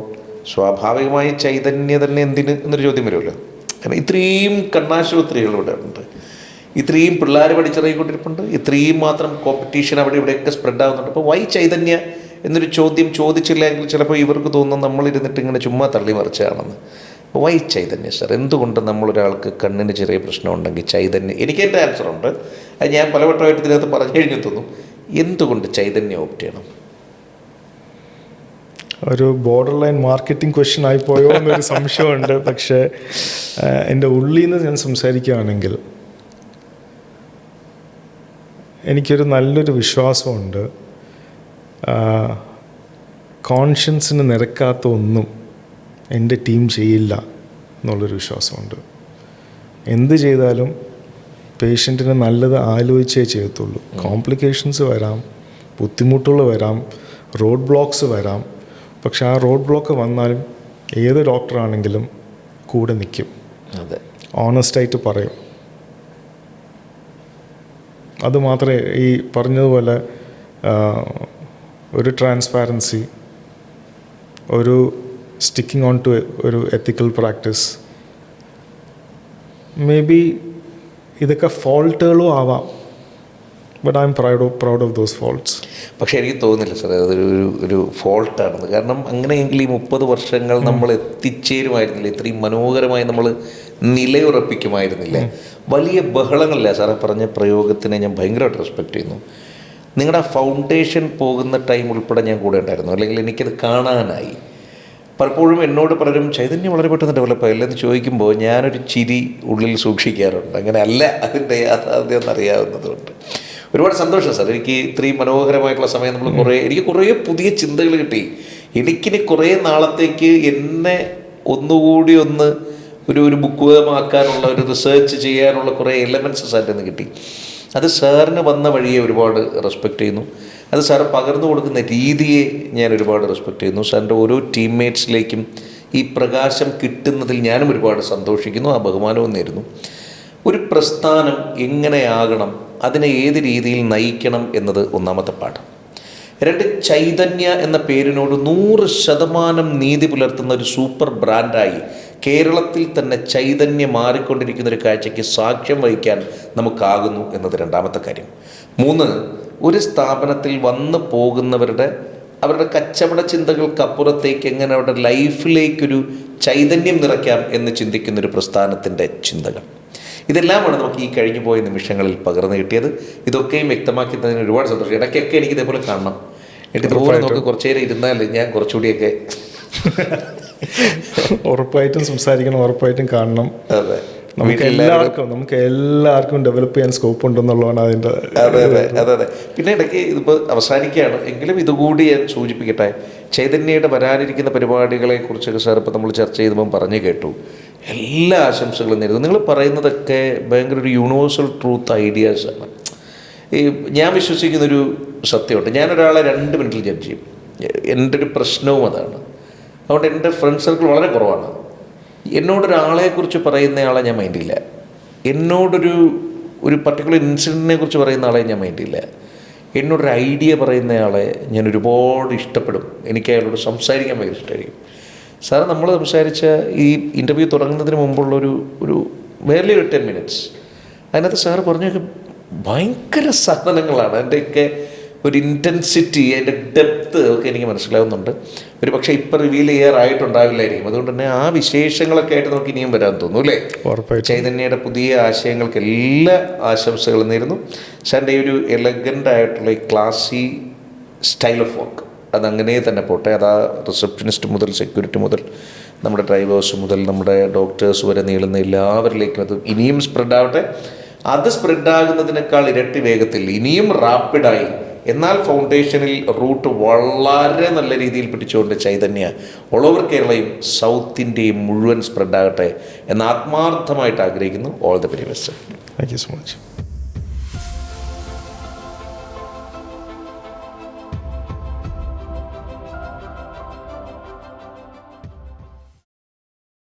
സ്വാഭാവികമായി ചൈതന്യം തന്നെ എന്തിന് എന്നൊരു ചോദ്യം വരുമല്ലോ. കാരണം ഇത്രയും കണ്ണാശുപത്രികൾ ഇവിടെ ഉണ്ട്, ഇത്രയും പിള്ളേർ പഠിച്ചിറങ്ങിക്കൊണ്ടിരിപ്പുണ്ട്, ഇത്രയും മാത്രം കോമ്പറ്റീഷൻ അവിടെ ഇവിടെയൊക്കെ സ്പ്രെഡ് ആവുന്നുണ്ട്. അപ്പോൾ വൈ ചൈതന്യ എന്നൊരു ചോദ്യം ചോദിച്ചില്ലെങ്കിൽ ചിലപ്പോൾ ഇവർക്ക് തോന്നും നമ്മളിരുന്നിട്ട് ഇങ്ങനെ ചുമ്മാ തള്ളി മറിച്ചാണെന്ന്. അപ്പോൾ വൈ ചൈതന്യ സാർ? എന്തുകൊണ്ട് നമ്മളൊരാൾക്ക് കണ്ണിന് ചെറിയ പ്രശ്നം ഉണ്ടെങ്കിൽ ചൈതന്യം? എനിക്ക് എൻ്റെ ആൻസറുണ്ട്, അത് ഞാൻ പലവട്ടമായിട്ട് ഇതിനകത്ത് പറഞ്ഞു കഴിഞ്ഞു തോന്നും. എന്തുകൊണ്ട് ചൈതന്യം ഓപ്റ്റ് ചെയ്യണം? ഒരു ബോർഡർ ലൈൻ മാർക്കറ്റിംഗ് ക്വസ്റ്റ്യൻ ആയിപ്പോയോ എന്നൊരു സംശയമുണ്ട്. പക്ഷേ എൻ്റെ ഉള്ളിൽ നിന്ന് ഞാൻ സംസാരിക്കുകയാണെങ്കിൽ എനിക്കൊരു നല്ലൊരു വിശ്വാസമുണ്ട്, കോൺഷ്യൻസിന് നിരക്കാത്ത ഒന്നും എൻ്റെ ടീം ചെയ്യില്ല എന്നുള്ളൊരു വിശ്വാസമുണ്ട്. എന്ത് ചെയ്താലും പേഷ്യൻറ്റിന് നല്ലത് ആലോചിച്ചേ ചെയ്യത്തുള്ളൂ. കോംപ്ലിക്കേഷൻസ് വരാം, ബുദ്ധിമുട്ടുകൾ വരാം, റോഡ് ബ്ലോക്ക്സ് വരാം. പക്ഷെ ആ റോഡ് ബ്ലോക്ക് വന്നാലും ഏത് ഡോക്ടറാണെങ്കിലും കൂടെ നിൽക്കും. അതെ, ഓണസ്റ്റായിട്ട് പറയും. അതുമാത്രമേ ഈ പറഞ്ഞതുപോലെ ഒരു ട്രാൻസ്പാരൻസി, ഒരു സ്റ്റിക്കിംഗ് ഓൺ ടു ഒരു എത്തിക്കൽ പ്രാക്ടീസ്, മേ ബി ഇതൊക്കെ ഫോൾട്ടുകളും ആവാം. But I am proud of those faults. പക്ഷേ എനിക്ക് തോന്നുന്നില്ല സാർ അതൊരു ഒരു ഫോൾട്ടാണെന്ന്. കാരണം അങ്ങനെയെങ്കിൽ ഈ 30 വർഷങ്ങൾ നമ്മൾ എത്തിച്ചേരുമായിരുന്നില്ല, ഇത്രയും മനോഹരമായി നമ്മൾ നിലയുറപ്പിക്കുമായിരുന്നില്ല. വലിയ ബഹളങ്ങളില്ല സാറേ പറഞ്ഞ പ്രയോഗത്തിനെ ഞാൻ ഭയങ്കരമായിട്ട് റെസ്പെക്റ്റ് ചെയ്യുന്നു. നിങ്ങളുടെ ഫൗണ്ടേഷൻ പോകുന്ന ടൈം ഉൾപ്പെടെ ഞാൻ കൂടെ ഉണ്ടായിരുന്നു, അല്ലെങ്കിൽ എനിക്കത് കാണാനായി. പലപ്പോഴും എന്നോട് പലരും ചൈതന്യം വളരെ പെട്ടെന്ന് ഡെവലപ്പ് ആയില്ലെന്ന് ചോദിക്കുമ്പോൾ ഞാനൊരു ചിരി ഉള്ളിൽ സൂക്ഷിക്കാറുണ്ട്. അങ്ങനെ അല്ല അതിൻ്റെ യാഥാർത്ഥ്യം എന്നറിയാവുന്നതുകൊണ്ട് ഒരുപാട് സന്തോഷം സാർ. എനിക്ക് ഇത്രയും മനോഹരമായിട്ടുള്ള സമയം നമ്മൾ എനിക്ക് കുറേ പുതിയ ചിന്തകൾ കിട്ടി. എനിക്കിനി കുറേ നാളത്തേക്ക് എന്നെ ഒന്നുകൂടി ഒരു ബുക്കുമാക്കാനുള്ള, ഒരു റിസർച്ച് ചെയ്യാനുള്ള കുറേ എലമെൻറ്റ്സ് സാറിൽ നിന്ന് കിട്ടി. അത് സാറിന് വന്ന വഴിയെ ഒരുപാട് റെസ്പെക്റ്റ് ചെയ്യുന്നു. അത് സാറ് പകർന്നു കൊടുക്കുന്ന രീതിയെ ഞാൻ ഒരുപാട് റെസ്പെക്റ്റ് ചെയ്യുന്നു. സാറിൻ്റെ ഓരോ ടീംമേറ്റ്സിലേക്കും ഈ പ്രകാശം കിട്ടുന്നതിൽ ഞാനും ഒരുപാട് സന്തോഷിക്കുന്നു, ആ ബഹുമാനവും നേരുന്നു. ഒരു പ്രസ്ഥാനം എങ്ങനെയാകണം, അതിനെ ഏത് രീതിയിൽ നയിക്കണം എന്നത് ഒന്നാമത്തെ പാഠം. 2, ചൈതന്യ എന്ന പേരിനോട് 100% നീതി പുലർത്തുന്ന ഒരു സൂപ്പർ ബ്രാൻഡായി കേരളത്തിൽ തന്നെ ചൈതന്യം മാറിക്കൊണ്ടിരിക്കുന്ന ഒരു കാഴ്ചയ്ക്ക് സാക്ഷ്യം വഹിക്കാൻ നമുക്കാകുന്നു എന്നത് രണ്ടാമത്തെ കാര്യം. 3, ഒരു സ്ഥാപനത്തിൽ വന്നു പോകുന്നവരുടെ അവരുടെ കച്ചവട ചിന്തകൾക്കപ്പുറത്തേക്ക് എങ്ങനെ അവരുടെ ലൈഫിലേക്കൊരു ചൈതന്യം നിറയ്ക്കാം എന്ന് ചിന്തിക്കുന്നൊരു പ്രസ്ഥാനത്തിൻ്റെ ചിന്തകൾ. ഇതെല്ലാമാണ് നമുക്ക് ഈ കഴിഞ്ഞു പോയ നിമിഷങ്ങളിൽ പകർന്നു കിട്ടിയത്. ഇതൊക്കെയും വ്യക്തമാക്കി തന്നതിന് ഒരുപാട് സന്തോഷം. ഇടയ്ക്കൊക്കെ എനിക്ക് ഇതേപോലെ കാണണം. ഇതുപോലെ നമുക്ക് കുറച്ചു നേരം ഇരുന്നാൽ ഞാൻ കുറച്ചുകൂടിയൊക്കെ ഉറപ്പായിട്ടും സംസാരിക്കണം, ഉറപ്പായിട്ടും കാണണം. അതെ, നമുക്ക് എല്ലാവർക്കും ഡെവലപ്പ് ചെയ്യാൻ സ്കോപ്പ് ഉണ്ടെന്നുള്ളതാണ് അതിൻ്റെ. അതെ. പിന്നെ ഇടയ്ക്ക് ഇതിപ്പോൾ അവസാനിക്കുകയാണ് എങ്കിലും ഇതുകൂടി ഞാൻ സൂചിപ്പിക്കട്ടെ. ചൈതന്യയുടെ വരാനിരിക്കുന്ന പരിപാടികളെ കുറിച്ചൊക്കെ സാർ ഇപ്പോൾ നമ്മൾ ചർച്ച ചെയ്തപ്പം പറഞ്ഞു കേട്ടു. എല്ലാ ആശംസകളും നേരുന്നു. നിങ്ങൾ പറയുന്നതൊക്കെ ഭയങ്കര ഒരു യൂണിവേഴ്സൽ ട്രൂത്ത് ഐഡിയാസാണ്. ഈ ഞാൻ വിശ്വസിക്കുന്നൊരു സത്യമുണ്ട്. ഞാനൊരാളെ 2 മിനിറ്റിൽ ജഡ്ജ് ചെയ്യും. എൻ്റെ ഒരു പ്രശ്നവും അതാണ്. അതുകൊണ്ട് എൻ്റെ ഫ്രണ്ട് സർക്കിൾ വളരെ കുറവാണ്. എന്നോടൊരാളെക്കുറിച്ച് പറയുന്നയാളെ ഞാൻ മൈൻഡില്ല. എന്നോടൊരു പർട്ടിക്കുലർ ഇൻസിഡൻറ്റിനെ കുറിച്ച് പറയുന്ന ആളെ ഞാൻ മൈൻഡില്ല. എന്നോടൊരു ഐഡിയ പറയുന്നയാളെ ഞാൻ ഒരുപാട് ഇഷ്ടപ്പെടും. എനിക്ക് അയാളോട് സംസാരിക്കാൻ ഭയങ്കര ഇഷ്ടമായിരിക്കും. സാറ് നമ്മൾ സംസാരിച്ച ഈ ഇൻ്റർവ്യൂ തുടങ്ങുന്നതിന് മുമ്പുള്ളൊരു വേർലി ഒരു 10 മിനിറ്റ്സ് അതിനകത്ത് സാറ് പറഞ്ഞൊക്കെ ഭയങ്കര സാധനങ്ങളാണ്. അതിൻ്റെയൊക്കെ ഒരു ഇൻറ്റൻസിറ്റി, അതിൻ്റെ ഡെപ്ത്ത് ഒക്കെ എനിക്ക് മനസ്സിലാവുന്നുണ്ട്. ഒരു പക്ഷേ ഇപ്പം റിവീൽ ചെയ്യാറായിട്ടുണ്ടാവില്ലായിരിക്കും. അതുകൊണ്ട് തന്നെ ആ വിശേഷങ്ങളൊക്കെ ആയിട്ട് നമുക്ക് ഇനിയും വരാൻ തോന്നും അല്ലേ? ചൈതന്യയുടെ പുതിയ ആശയങ്ങൾക്ക് എല്ലാ ആശംസകളും നേരുന്നു. സാറിൻ്റെ ഒരു എലഗൻ്റ് ആയിട്ടുള്ള ഈ ക്ലാസി സ്റ്റൈൽ ഓഫ് വർക്ക് അതങ്ങനെ തന്നെ പോട്ടെ. അത് ആ റിസപ്ഷനിസ്റ്റ് മുതൽ സെക്യൂരിറ്റി മുതൽ നമ്മുടെ ഡ്രൈവേഴ്സ് മുതൽ നമ്മുടെ ഡോക്ടേഴ്സ് വരെ നീളുന്ന എല്ലാവരിലേക്കും അത് ഇനിയും സ്പ്രെഡാവട്ടെ. അത് സ്പ്രെഡാകുന്നതിനേക്കാൾ ഇരട്ടി വേഗത്തിൽ ഇനിയും റാപ്പിഡായി, എന്നാൽ ഫൗണ്ടേഷനിൽ റൂട്ട് വളരെ നല്ല രീതിയിൽ പിടിച്ചുകൊണ്ട് ചൈതന്യ ഓൾ ഓവർ കേരളയും സൗത്ത് ഇന്ത്യയും മുഴുവൻ സ്പ്രെഡാകട്ടെ എന്ന് ആത്മാർത്ഥമായിട്ട് ആഗ്രഹിക്കുന്നു. All the very best. Thank you so much.